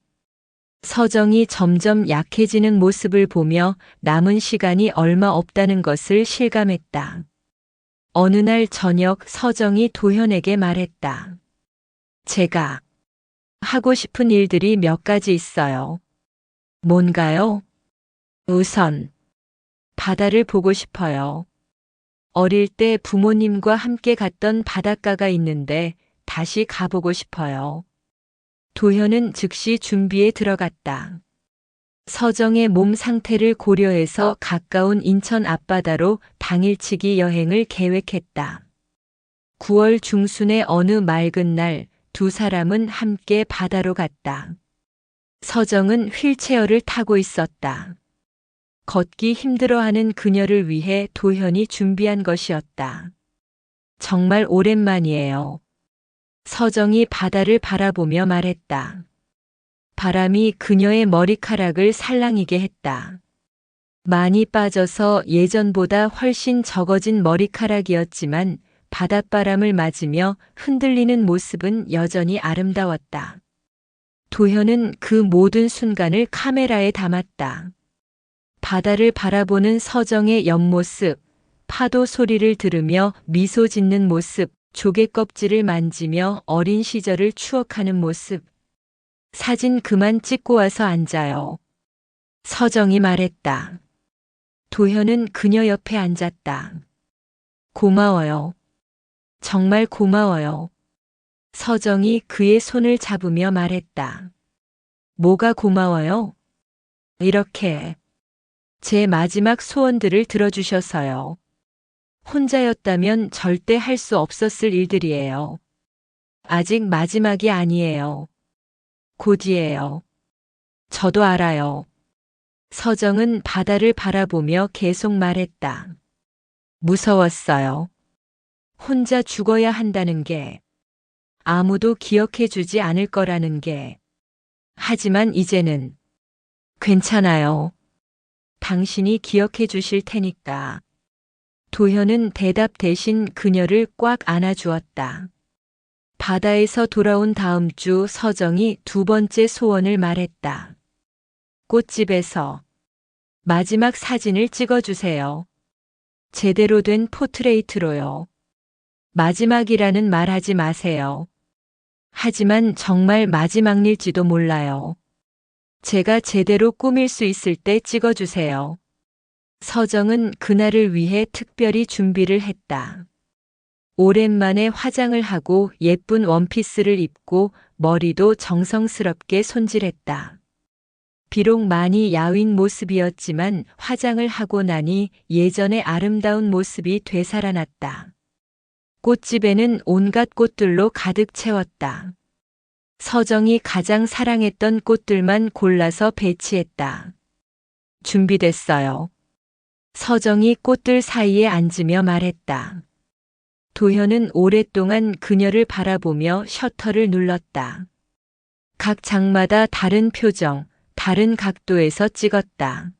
서정이 점점 약해지는 모습을 보며 남은 시간이 얼마 없다는 것을 실감했다. 어느 날 저녁 서정이 도현에게 말했다. 제가 하고 싶은 일들이 몇 가지 있어요. 뭔가요? 우선, 바다를 보고 싶어요. 어릴 때 부모님과 함께 갔던 바닷가가 있는데 다시 가보고 싶어요. 도현은 즉시 준비에 들어갔다. 서정의 몸 상태를 고려해서 가까운 인천 앞바다로 당일치기 여행을 계획했다. 9월 중순의 어느 맑은 날, 두 사람은 함께 바다로 갔다. 서정은 휠체어를 타고 있었다. 걷기 힘들어하는 그녀를 위해 도현이 준비한 것이었다. 정말 오랜만이에요. 서정이 바다를 바라보며 말했다. 바람이 그녀의 머리카락을 살랑이게 했다. 많이 빠져서 예전보다 훨씬 적어진 머리카락이었지만 바닷바람을 맞으며 흔들리는 모습은 여전히 아름다웠다. 도현은 그 모든 순간을 카메라에 담았다. 바다를 바라보는 서정의 옆모습, 파도 소리를 들으며 미소 짓는 모습, 조개 껍질을 만지며 어린 시절을 추억하는 모습. 사진 그만 찍고 와서 앉아요. 서정이 말했다. 도현은 그녀 옆에 앉았다. 고마워요. 정말 고마워요. 서정이 그의 손을 잡으며 말했다. 뭐가 고마워요? 이렇게 제 마지막 소원들을 들어주셔서요. 혼자였다면 절대 할 수 없었을 일들이에요. 아직 마지막이 아니에요. 곧이에요. 저도 알아요. 서정은 바다를 바라보며 계속 말했다. 무서웠어요. 혼자 죽어야 한다는 게, 아무도 기억해 주지 않을 거라는 게. 하지만 이제는 괜찮아요. 당신이 기억해 주실 테니까. 도현은 대답 대신 그녀를 꽉 안아주었다. 바다에서 돌아온 다음 주 서정이 두 번째 소원을 말했다. 꽃집에서 마지막 사진을 찍어주세요. 제대로 된 포트레이트로요. 마지막이라는 말 하지 마세요. 하지만 정말 마지막일지도 몰라요. 제가 제대로 꾸밀 수 있을 때 찍어주세요. 서정은 그날을 위해 특별히 준비를 했다. 오랜만에 화장을 하고 예쁜 원피스를 입고 머리도 정성스럽게 손질했다. 비록 많이 야윈 모습이었지만 화장을 하고 나니 예전의 아름다운 모습이 되살아났다. 꽃집에는 온갖 꽃들로 가득 채웠다. 서정이 가장 사랑했던 꽃들만 골라서 배치했다. 준비됐어요. 서정이 꽃들 사이에 앉으며 말했다. 도현은 오랫동안 그녀를 바라보며 셔터를 눌렀다. 각 장마다 다른 표정, 다른 각도에서 찍었다.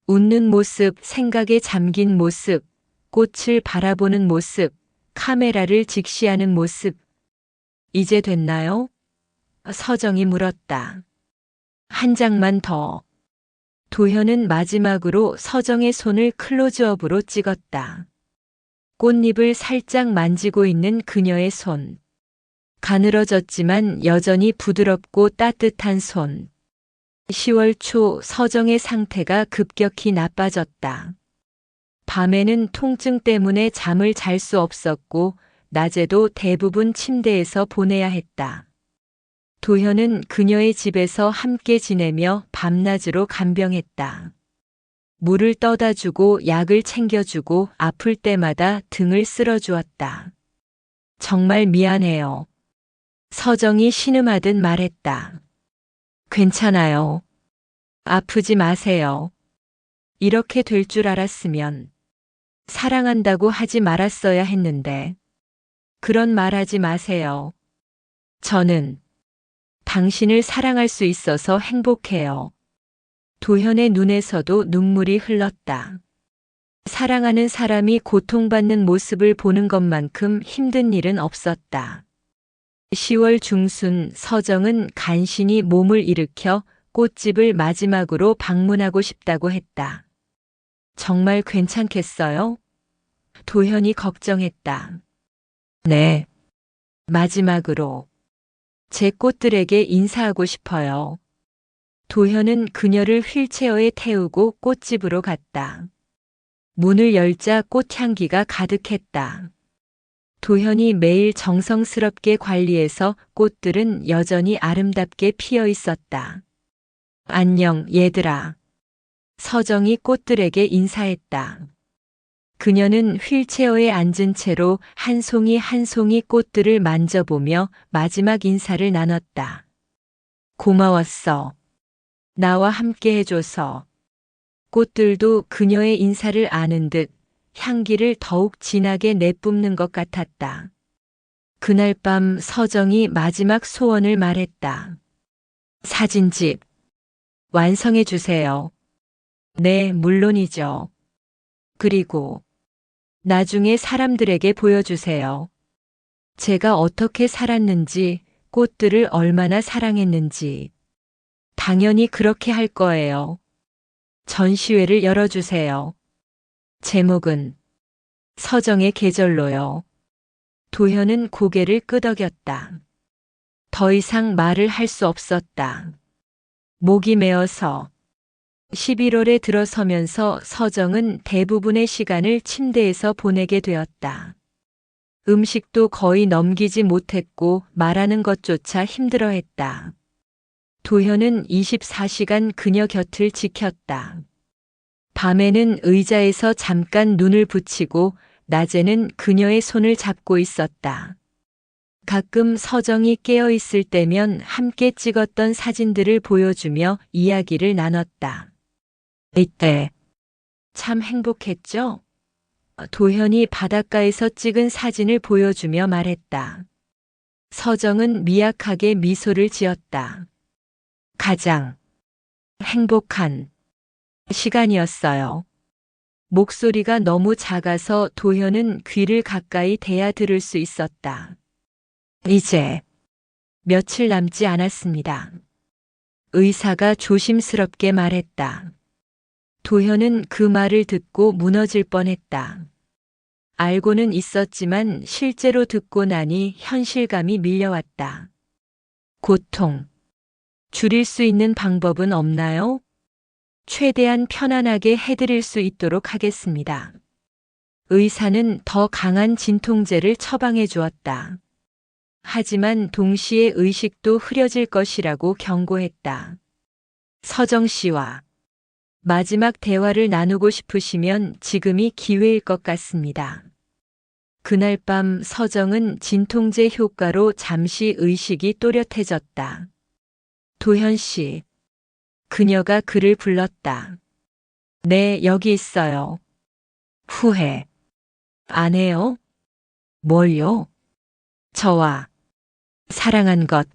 웃는 모습, 생각에 잠긴 모습, 꽃을 바라보는 모습, 카메라를 직시하는 모습. 이제 됐나요? 서정이 물었다. 한 장만 더. 도현은 마지막으로 서정의 손을 클로즈업으로 찍었다. 꽃잎을 살짝 만지고 있는 그녀의 손. 가늘어졌지만 여전히 부드럽고 따뜻한 손. 10월 초 서정의 상태가 급격히 나빠졌다. 밤에는 통증 때문에 잠을 잘 수 없었고 낮에도 대부분 침대에서 보내야 했다. 도현은 그녀의 집에서 함께 지내며 밤낮으로 간병했다. 물을 떠다 주고 약을 챙겨주고 아플 때마다 등을 쓸어주었다. 정말 미안해요. 서정이 신음하듯 말했다. 괜찮아요. 아프지 마세요. 이렇게 될 줄 알았으면 사랑한다고 하지 말았어야 했는데. 그런 말 하지 마세요. 저는 당신을 사랑할 수 있어서 행복해요. 도현의 눈에서도 눈물이 흘렀다. 사랑하는 사람이 고통받는 모습을 보는 것만큼 힘든 일은 없었다. 10월 중순 서정은 간신히 몸을 일으켜 꽃집을 마지막으로 방문하고 싶다고 했다. 정말 괜찮겠어요? 도현이 걱정했다. 네. 마지막으로 제 꽃들에게 인사하고 싶어요. 도현은 그녀를 휠체어에 태우고 꽃집으로 갔다. 문을 열자 꽃향기가 가득했다. 도현이 매일 정성스럽게 관리해서 꽃들은 여전히 아름답게 피어 있었다. 안녕, 얘들아. 서정이 꽃들에게 인사했다. 그녀는 휠체어에 앉은 채로 한 송이 한 송이 꽃들을 만져보며 마지막 인사를 나눴다. 고마웠어. 나와 함께 해줘서. 꽃들도 그녀의 인사를 아는 듯 향기를 더욱 진하게 내뿜는 것 같았다. 그날 밤 서정이 마지막 소원을 말했다. 사진집 완성해 주세요. 네, 물론이죠. 그리고 나중에 사람들에게 보여주세요. 제가 어떻게 살았는지, 꽃들을 얼마나 사랑했는지. 당연히 그렇게 할 거예요. 전시회를 열어주세요. 제목은 서정의 계절로요. 도현은 고개를 끄덕였다. 더 이상 말을 할 수 없었다. 목이 메어서 11월에 들어서면서 서정은 대부분의 시간을 침대에서 보내게 되었다. 음식도 거의 넘기지 못했고 말하는 것조차 힘들어했다. 도현은 24시간 그녀 곁을 지켰다. 밤에는 의자에서 잠깐 눈을 붙이고 낮에는 그녀의 손을 잡고 있었다. 가끔 서정이 깨어 있을 때면 함께 찍었던 사진들을 보여주며 이야기를 나눴다. 이때 참 행복했죠? 도현이 바닷가에서 찍은 사진을 보여주며 말했다. 서정은 미약하게 미소를 지었다. 가장 행복한 시간이었어요. 목소리가 너무 작아서 도현은 귀를 가까이 대야 들을 수 있었다. 이제 며칠 남지 않았습니다. 의사가 조심스럽게 말했다. 도현은 그 말을 듣고 무너질 뻔했다. 알고는 있었지만 실제로 듣고 나니 현실감이 밀려왔다. 고통. 줄일 수 있는 방법은 없나요? 최대한 편안하게 해드릴 수 있도록 하겠습니다. 의사는 더 강한 진통제를 처방해 주었다. 하지만 동시에 의식도 흐려질 것이라고 경고했다. 서정 씨와 마지막 대화를 나누고 싶으시면 지금이 기회일 것 같습니다. 그날 밤 서정은 진통제 효과로 잠시 의식이 또렷해졌다. 도현 씨. 그녀가 그를 불렀다. 네, 여기 있어요. 후회. 안 해요? 뭘요? 저와 사랑한 것.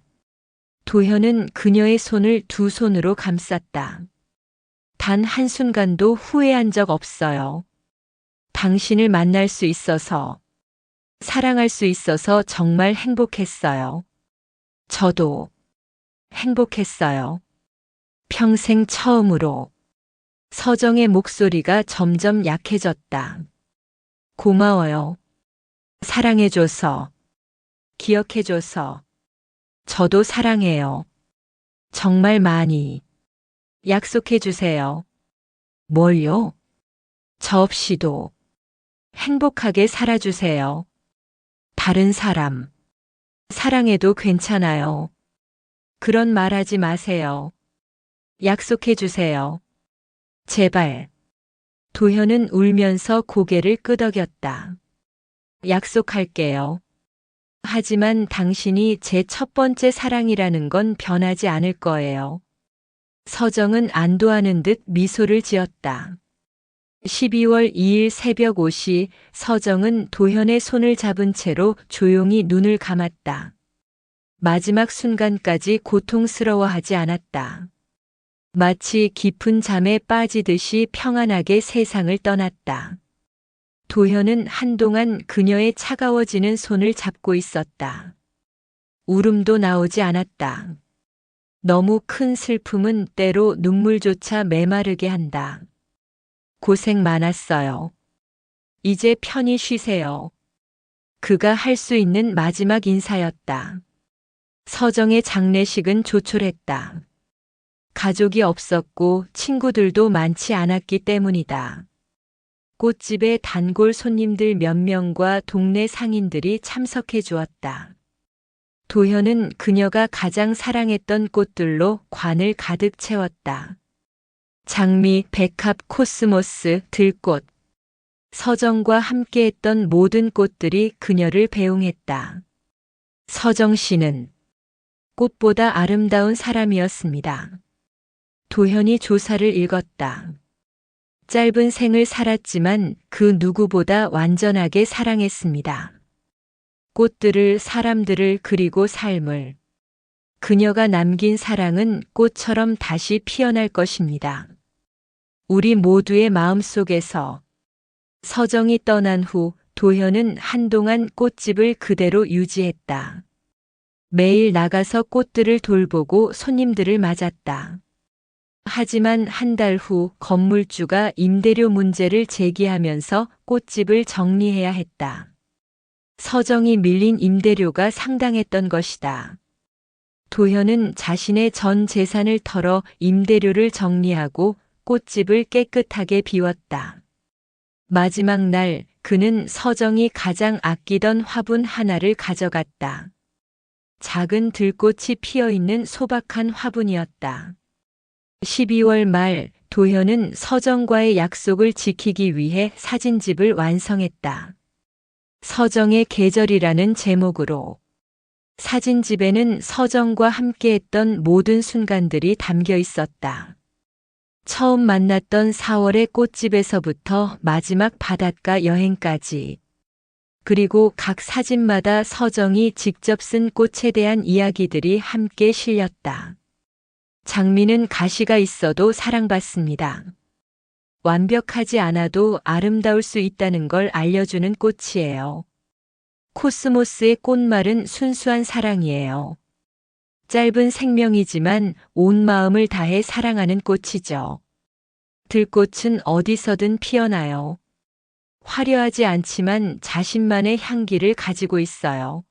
도현은 그녀의 손을 두 손으로 감쌌다. 단 한순간도 후회한 적 없어요. 당신을 만날 수 있어서, 사랑할 수 있어서 정말 행복했어요. 저도 행복했어요. 평생 처음으로. 서정의 목소리가 점점 약해졌다. 고마워요. 사랑해줘서, 기억해줘서. 저도 사랑해요. 정말 많이. 약속해주세요. 뭘요? 저 없이도 행복하게 살아주세요. 다른 사람, 사랑해도 괜찮아요. 그런 말 하지 마세요. 약속해주세요. 제발. 도현은 울면서 고개를 끄덕였다. 약속할게요. 하지만 당신이 제 첫 번째 사랑이라는 건 변하지 않을 거예요. 서정은 안도하는 듯 미소를 지었다. 12월 2일 새벽 5시 서정은 도현의 손을 잡은 채로 조용히 눈을 감았다. 마지막 순간까지 고통스러워하지 않았다. 마치 깊은 잠에 빠지듯이 평안하게 세상을 떠났다. 도현은 한동안 그녀의 차가워지는 손을 잡고 있었다. 울음도 나오지 않았다. 너무 큰 슬픔은 때로 눈물조차 메마르게 한다. 고생 많았어요. 이제 편히 쉬세요. 그가 할 수 있는 마지막 인사였다. 서정의 장례식은 조촐했다. 가족이 없었고 친구들도 많지 않았기 때문이다. 꽃집에 단골 손님들 몇 명과 동네 상인들이 참석해 주었다. 도현은 그녀가 가장 사랑했던 꽃들로 관을 가득 채웠다. 장미, 백합, 코스모스, 들꽃. 서정과 함께했던 모든 꽃들이 그녀를 배웅했다. 서정 씨는 꽃보다 아름다운 사람이었습니다. 도현이 조사를 읽었다. 짧은 생을 살았지만 그 누구보다 완전하게 사랑했습니다. 꽃들을, 사람들을, 그리고 삶을. 그녀가 남긴 사랑은 꽃처럼 다시 피어날 것입니다. 우리 모두의 마음속에서. 서정이 떠난 후 도현은 한동안 꽃집을 그대로 유지했다. 매일 나가서 꽃들을 돌보고 손님들을 맞았다. 하지만 한 달 후 건물주가 임대료 문제를 제기하면서 꽃집을 정리해야 했다. 서정이 밀린 임대료가 상당했던 것이다. 도현은 자신의 전 재산을 털어 임대료를 정리하고 꽃집을 깨끗하게 비웠다. 마지막 날 그는 서정이 가장 아끼던 화분 하나를 가져갔다. 작은 들꽃이 피어있는 소박한 화분이었다. 12월 말 도현은 서정과의 약속을 지키기 위해 사진집을 완성했다. 서정의 계절이라는 제목으로. 사진집에는 서정과 함께했던 모든 순간들이 담겨 있었다. 처음 만났던 4월의 꽃집에서부터 마지막 바닷가 여행까지. 그리고 각 사진마다 서정이 직접 쓴 꽃에 대한 이야기들이 함께 실렸다. 장미는 가시가 있어도 사랑받습니다. 완벽하지 않아도 아름다울 수 있다는 걸 알려주는 꽃이에요. 코스모스의 꽃말은 순수한 사랑이에요. 짧은 생명이지만 온 마음을 다해 사랑하는 꽃이죠. 들꽃은 어디서든 피어나요. 화려하지 않지만 자신만의 향기를 가지고 있어요.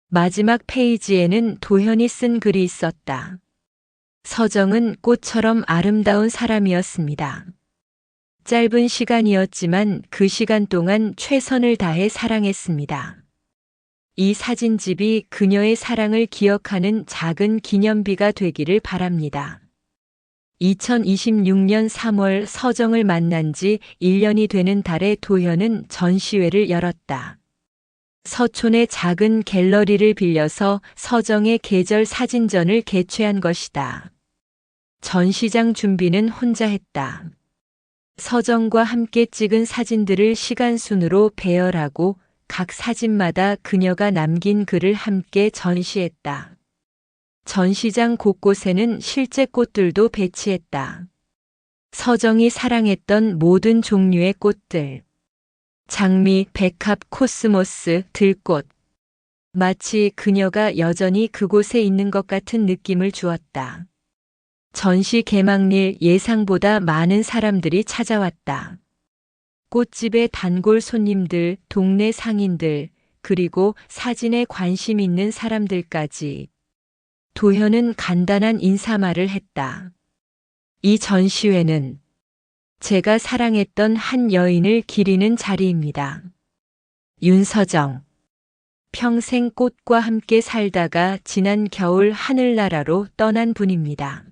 마지막 페이지에는 도현이 쓴 글이 있었다. 서정은 꽃처럼 아름다운 사람이었습니다. 짧은 시간이었지만 그 시간 동안 최선을 다해 사랑했습니다. 이 사진집이 그녀의 사랑을 기억하는 작은 기념비가 되기를 바랍니다. 2026년 3월 서정을 만난 지 1년이 되는 달에 도현은 전시회를 열었다. 서촌의 작은 갤러리를 빌려서 서정의 계절 사진전을 개최한 것이다. 전시장 준비는 혼자 했다. 서정과 함께 찍은 사진들을 시간순으로 배열하고 각 사진마다 그녀가 남긴 글을 함께 전시했다. 전시장 곳곳에는 실제 꽃들도 배치했다. 서정이 사랑했던 모든 종류의 꽃들. 장미, 백합, 코스모스, 들꽃. 마치 그녀가 여전히 그곳에 있는 것 같은 느낌을 주었다. 전시 개막일 예상보다 많은 사람들이 찾아왔다. 꽃집의 단골 손님들, 동네 상인들, 그리고 사진에 관심 있는 사람들까지. 도현은 간단한 인사말을 했다. 이 전시회는 제가 사랑했던 한 여인을 기리는 자리입니다. 윤서정. 평생 꽃과 함께 살다가 지난 겨울 하늘나라로 떠난 분입니다.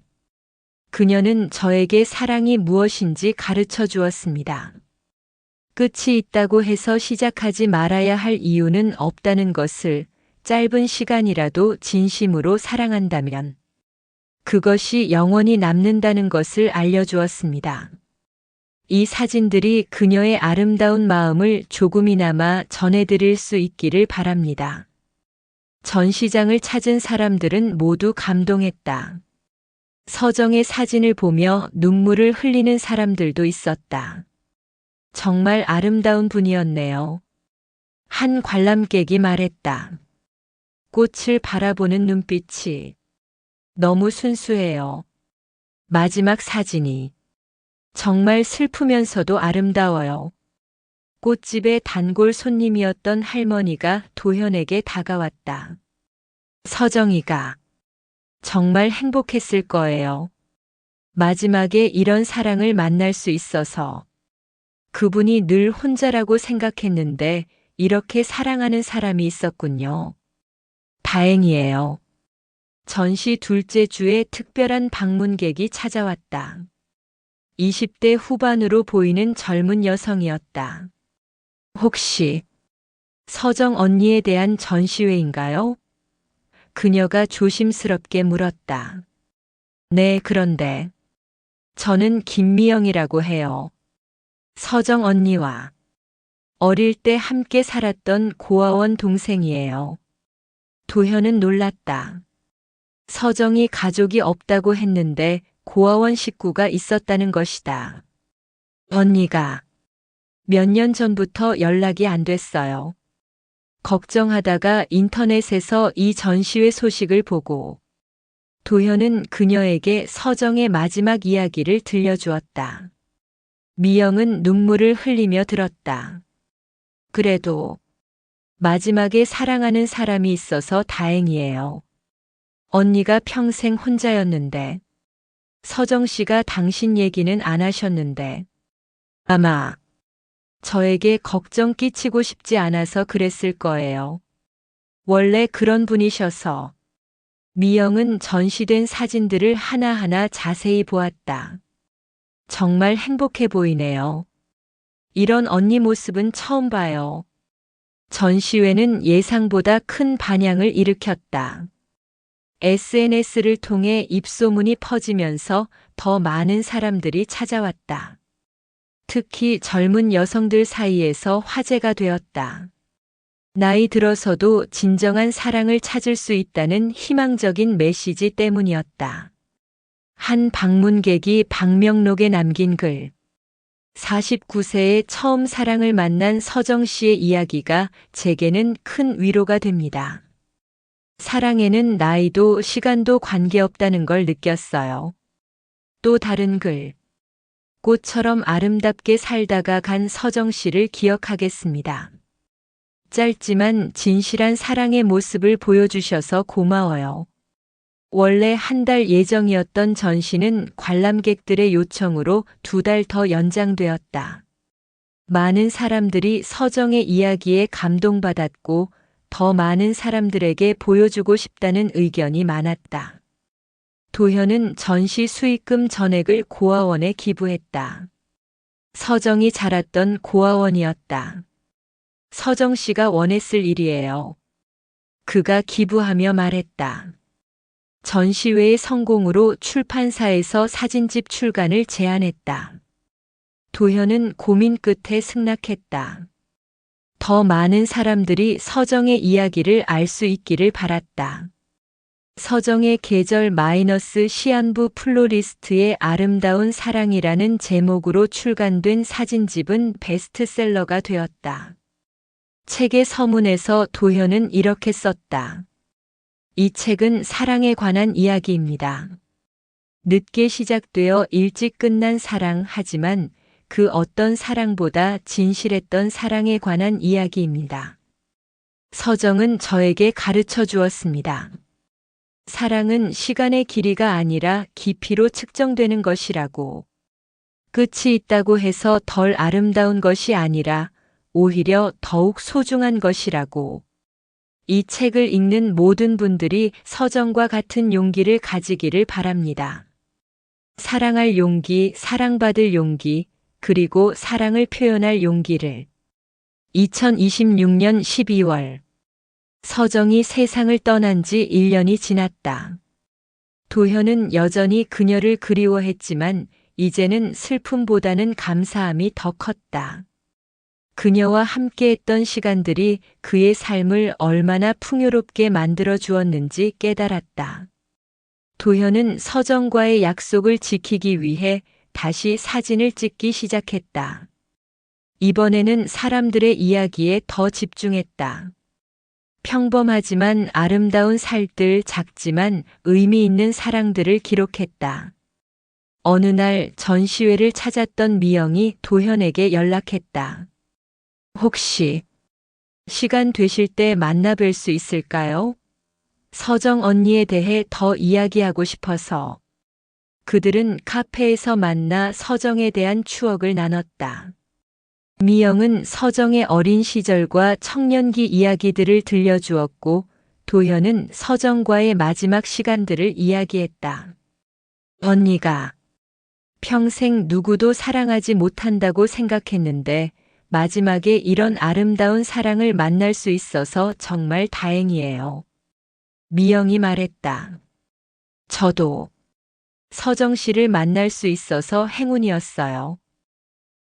그녀는 저에게 사랑이 무엇인지 가르쳐 주었습니다. 끝이 있다고 해서 시작하지 말아야 할 이유는 없다는 것을, 짧은 시간이라도 진심으로 사랑한다면 그것이 영원히 남는다는 것을 알려주었습니다. 이 사진들이 그녀의 아름다운 마음을 조금이나마 전해드릴 수 있기를 바랍니다. 전시장을 찾은 사람들은 모두 감동했다. 서정의 사진을 보며 눈물을 흘리는 사람들도 있었다. 정말 아름다운 분이었네요. 한 관람객이 말했다. 꽃을 바라보는 눈빛이 너무 순수해요. 마지막 사진이 정말 슬프면서도 아름다워요. 꽃집의 단골 손님이었던 할머니가 도현에게 다가왔다. 서정이가 정말 행복했을 거예요. 마지막에 이런 사랑을 만날 수 있어서. 그분이 늘 혼자라고 생각했는데 이렇게 사랑하는 사람이 있었군요. 다행이에요. 전시 둘째 주에 특별한 방문객이 찾아왔다. 20대 후반으로 보이는 젊은 여성이었다. 혹시 서정 언니에 대한 전시회인가요? 그녀가 조심스럽게 물었다. 네, 그런데 저는 김미영이라고 해요. 서정 언니와 어릴 때 함께 살았던 고아원 동생이에요. 도현은 놀랐다. 서정이 가족이 없다고 했는데 고아원 식구가 있었다는 것이다. 언니가 몇 년 전부터 연락이 안 됐어요. 걱정하다가 인터넷에서 이 전시회 소식을 보고 도현은 그녀에게 서정의 마지막 이야기를 들려주었다. 미영은 눈물을 흘리며 들었다. 그래도 마지막에 사랑하는 사람이 있어서 다행이에요. 언니가 평생 혼자였는데 서정 씨가 당신 얘기는 안 하셨는데 아마 저에게 걱정 끼치고 싶지 않아서 그랬을 거예요. 원래 그런 분이셔서. 미영은 전시된 사진들을 하나하나 자세히 보았다. 정말 행복해 보이네요. 이런 언니 모습은 처음 봐요. 전시회는 예상보다 큰 반향을 일으켰다. SNS를 통해 입소문이 퍼지면서 더 많은 사람들이 찾아왔다. 특히 젊은 여성들 사이에서 화제가 되었다. 나이 들어서도 진정한 사랑을 찾을 수 있다는 희망적인 메시지 때문이었다. 한 방문객이 방명록에 남긴 글. 49세에 처음 사랑을 만난 서정 씨의 이야기가 제게는 큰 위로가 됩니다. 사랑에는 나이도 시간도 관계없다는 걸 느꼈어요. 또 다른 글. 꽃처럼 아름답게 살다가 간 서정 씨를 기억하겠습니다. 짧지만 진실한 사랑의 모습을 보여주셔서 고마워요. 원래 한 달 예정이었던 전시는 관람객들의 요청으로 2달 더 연장되었다. 많은 사람들이 서정의 이야기에 감동받았고 더 많은 사람들에게 보여주고 싶다는 의견이 많았다. 도현은 전시 수익금 전액을 고아원에 기부했다. 서정이 자랐던 고아원이었다. 서정 씨가 원했을 일이에요. 그가 기부하며 말했다. 전시회의 성공으로 출판사에서 사진집 출간을 제안했다. 도현은 고민 끝에 승낙했다. 더 많은 사람들이 서정의 이야기를 알 수 있기를 바랐다. 서정의 계절 시안부 플로리스트의 아름다운 사랑이라는 제목으로 출간된 사진집은 베스트셀러가 되었다. 책의 서문에서 도현은 이렇게 썼다. 이 책은 사랑에 관한 이야기입니다. 늦게 시작되어 일찍 끝난 사랑 하지만 그 어떤 사랑보다 진실했던 사랑에 관한 이야기입니다. 서정은 저에게 가르쳐 주었습니다. 사랑은 시간의 길이가 아니라 깊이로 측정되는 것이라고. 끝이 있다고 해서 덜 아름다운 것이 아니라 오히려 더욱 소중한 것이라고. 이 책을 읽는 모든 분들이 서정과 같은 용기를 가지기를 바랍니다. 사랑할 용기, 사랑받을 용기, 그리고 사랑을 표현할 용기를. 2026년 12월. 서정이 세상을 떠난 지 1년이 지났다. 도현은 여전히 그녀를 그리워했지만 이제는 슬픔보다는 감사함이 더 컸다. 그녀와 함께했던 시간들이 그의 삶을 얼마나 풍요롭게 만들어 주었는지 깨달았다. 도현은 서정과의 약속을 지키기 위해 다시 사진을 찍기 시작했다. 이번에는 사람들의 이야기에 더 집중했다. 평범하지만 아름다운 살들, 작지만 의미 있는 사랑들을 기록했다. 어느 날 전시회를 찾았던 미영이 도현에게 연락했다. 혹시 시간 되실 때 만나 뵐 수 있을까요? 서정 언니에 대해 더 이야기하고 싶어서. 그들은 카페에서 만나 서정에 대한 추억을 나눴다. 미영은 서정의 어린 시절과 청년기 이야기들을 들려주었고 도현은 서정과의 마지막 시간들을 이야기했다. 언니가 평생 누구도 사랑하지 못한다고 생각했는데 마지막에 이런 아름다운 사랑을 만날 수 있어서 정말 다행이에요. 미영이 말했다. 저도 서정 씨를 만날 수 있어서 행운이었어요.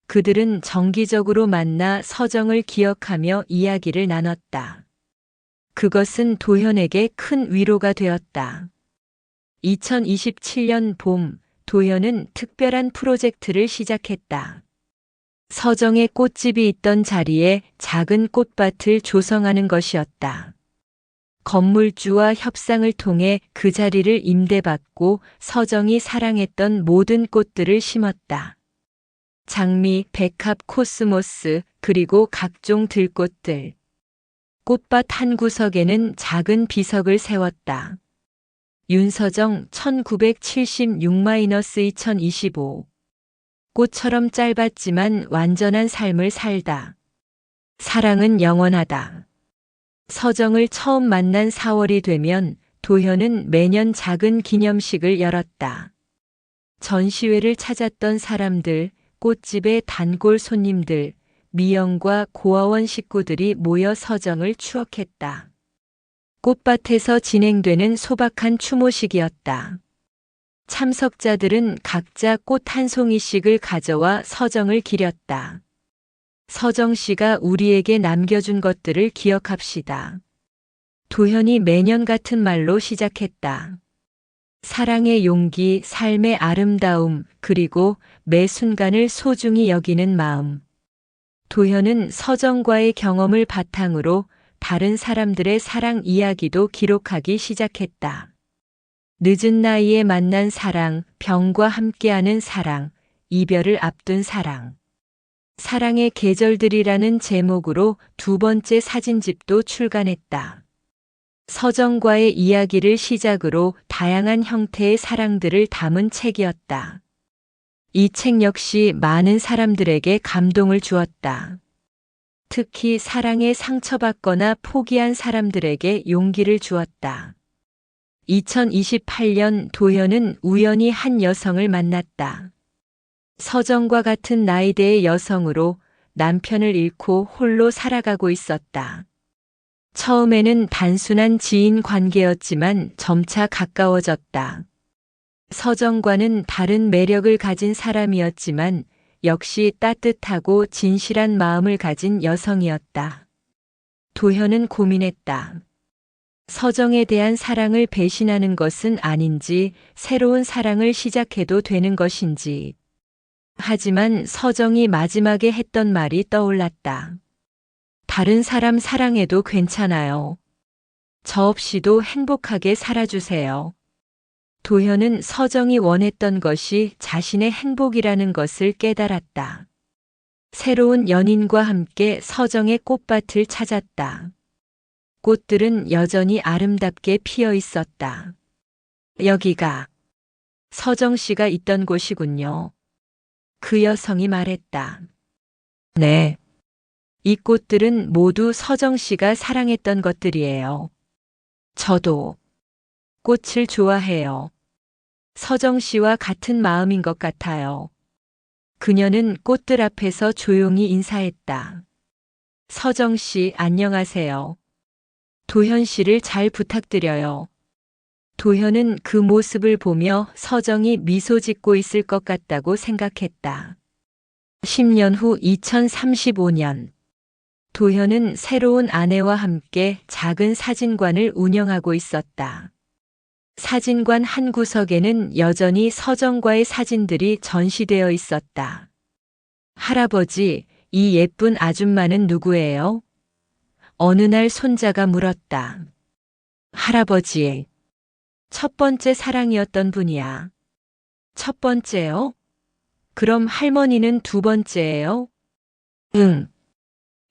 그들은 정기적으로 만나 서정을 기억하며 이야기를 나눴다. 그것은 도현에게 큰 위로가 되었다. 2027년 봄, 도현은 특별한 프로젝트를 시작했다. 서정의 꽃집이 있던 자리에 작은 꽃밭을 조성하는 것이었다. 건물주와 협상을 통해 그 자리를 임대받고 서정이 사랑했던 모든 꽃들을 심었다. 장미, 백합, 코스모스, 그리고 각종 들꽃들. 꽃밭 한 구석에는 작은 비석을 세웠다. 윤서정 1976-2025. 꽃처럼 짧았지만 완전한 삶을 살다. 사랑은 영원하다. 서정을 처음 만난 4월이 되면 도현은 매년 작은 기념식을 열었다. 전시회를 찾았던 사람들, 꽃집의 단골 손님들, 미영과 고아원 식구들이 모여 서정을 추억했다. 꽃밭에서 진행되는 소박한 추모식이었다. 참석자들은 각자 꽃 한 송이씩을 가져와 서정을 기렸다. 서정 씨가 우리에게 남겨준 것들을 기억합시다. 도현이 매년 같은 말로 시작했다. 사랑의 용기, 삶의 아름다움, 그리고 매 순간을 소중히 여기는 마음. 도현은 서정과의 경험을 바탕으로 다른 사람들의 사랑 이야기도 기록하기 시작했다. 늦은 나이에 만난 사랑, 병과 함께하는 사랑, 이별을 앞둔 사랑. 사랑의 계절들이라는 제목으로 두 번째 사진집도 출간했다. 서정과의 이야기를 시작으로 다양한 형태의 사랑들을 담은 책이었다. 이 책 역시 많은 사람들에게 감동을 주었다. 특히 사랑에 상처받거나 포기한 사람들에게 용기를 주었다. 2028년 도현은 우연히 한 여성을 만났다. 서정과 같은 나이대의 여성으로 남편을 잃고 홀로 살아가고 있었다. 처음에는 단순한 지인 관계였지만 점차 가까워졌다. 서정과는 다른 매력을 가진 사람이었지만 역시 따뜻하고 진실한 마음을 가진 여성이었다. 도현은 고민했다. 서정에 대한 사랑을 배신하는 것은 아닌지, 새로운 사랑을 시작해도 되는 것인지. 하지만 서정이 마지막에 했던 말이 떠올랐다. 다른 사람 사랑해도 괜찮아요. 저 없이도 행복하게 살아주세요. 도현은 서정이 원했던 것이 자신의 행복이라는 것을 깨달았다. 새로운 연인과 함께 서정의 꽃밭을 찾았다. 꽃들은 여전히 아름답게 피어 있었다. 여기가 서정 씨가 있던 곳이군요. 그 여성이 말했다. 네. 이 꽃들은 모두 서정 씨가 사랑했던 것들이에요. 저도 꽃을 좋아해요. 서정 씨와 같은 마음인 것 같아요. 그녀는 꽃들 앞에서 조용히 인사했다. 서정 씨, 안녕하세요. 도현 씨를 잘 부탁드려요. 도현은 그 모습을 보며 서정이 미소 짓고 있을 것 같다고 생각했다. 10년 후 2035년. 도현은 새로운 아내와 함께 작은 사진관을 운영하고 있었다. 사진관 한 구석에는 여전히 서정과의 사진들이 전시되어 있었다. 할아버지, 이 예쁜 아줌마는 누구예요? 어느 날 손자가 물었다. 할아버지, 첫 번째 사랑이었던 분이야. 첫 번째요? 그럼 할머니는 두 번째예요? 응.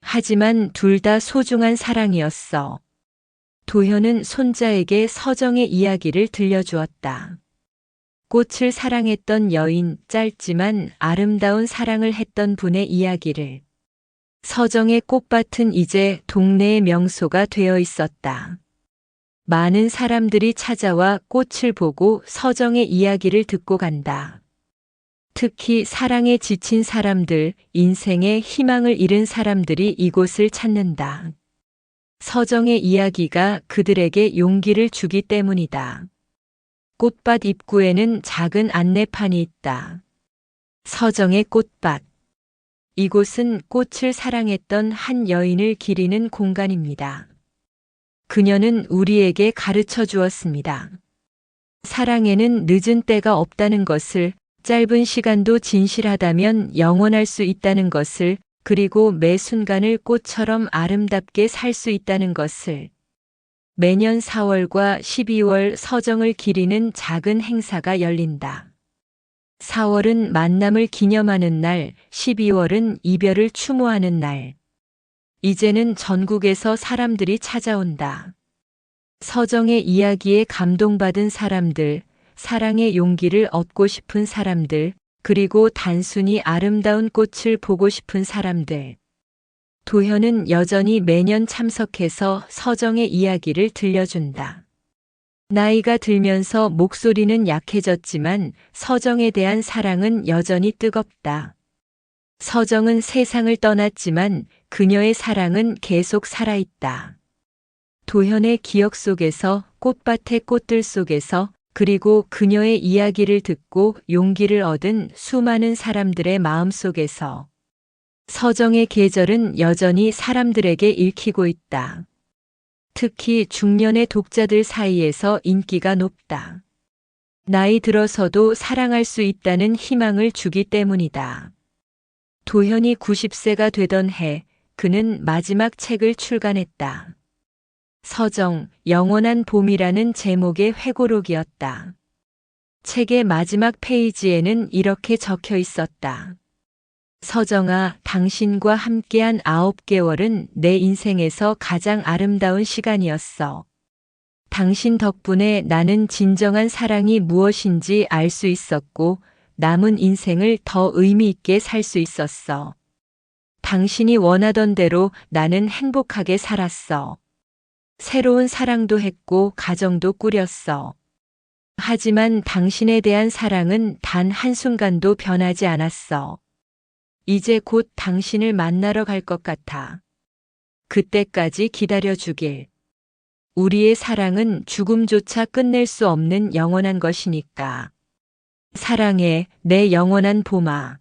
하지만 둘 다 소중한 사랑이었어. 도현은 손자에게 서정의 이야기를 들려주었다. 꽃을 사랑했던 여인, 짧지만 아름다운 사랑을 했던 분의 이야기를. 서정의 꽃밭은 이제 동네의 명소가 되어 있었다. 많은 사람들이 찾아와 꽃을 보고 서정의 이야기를 듣고 간다. 특히 사랑에 지친 사람들, 인생에 희망을 잃은 사람들이 이곳을 찾는다. 서정의 이야기가 그들에게 용기를 주기 때문이다. 꽃밭 입구에는 작은 안내판이 있다. 서정의 꽃밭. 이곳은 꽃을 사랑했던 한 여인을 기리는 공간입니다. 그녀는 우리에게 가르쳐 주었습니다. 사랑에는 늦은 때가 없다는 것을, 짧은 시간도 진실하다면 영원할 수 있다는 것을, 그리고 매 순간을 꽃처럼 아름답게 살 수 있다는 것을. 매년 4월과 12월 서정을 기리는 작은 행사가 열린다. 4월은 만남을 기념하는 날, 12월은 이별을 추모하는 날. 이제는 전국에서 사람들이 찾아온다. 서정의 이야기에 감동받은 사람들, 사랑의 용기를 얻고 싶은 사람들, 그리고 단순히 아름다운 꽃을 보고 싶은 사람들. 도현은 여전히 매년 참석해서 서정의 이야기를 들려준다. 나이가 들면서 목소리는 약해졌지만 서정에 대한 사랑은 여전히 뜨겁다. 서정은 세상을 떠났지만 그녀의 사랑은 계속 살아있다. 도현의 기억 속에서, 꽃밭의 꽃들 속에서, 그리고 그녀의 이야기를 듣고 용기를 얻은 수많은 사람들의 마음 속에서 서정의 계절은 여전히 사람들에게 읽히고 있다. 특히 중년의 독자들 사이에서 인기가 높다. 나이 들어서도 사랑할 수 있다는 희망을 주기 때문이다. 도현이 90세가 되던 해, 그는 마지막 책을 출간했다. 서정, 영원한 봄이라는 제목의 회고록이었다. 책의 마지막 페이지에는 이렇게 적혀 있었다. 서정아, 당신과 함께한 9개월은 내 인생에서 가장 아름다운 시간이었어. 당신 덕분에 나는 진정한 사랑이 무엇인지 알 수 있었고, 남은 인생을 더 의미 있게 살 수 있었어. 당신이 원하던 대로 나는 행복하게 살았어. 새로운 사랑도 했고, 가정도 꾸렸어. 하지만 당신에 대한 사랑은 단 한순간도 변하지 않았어. 이제 곧 당신을 만나러 갈 것 같아. 그때까지 기다려 주길. 우리의 사랑은 죽음조차 끝낼 수 없는 영원한 것이니까. 사랑해, 내 영원한 봄아.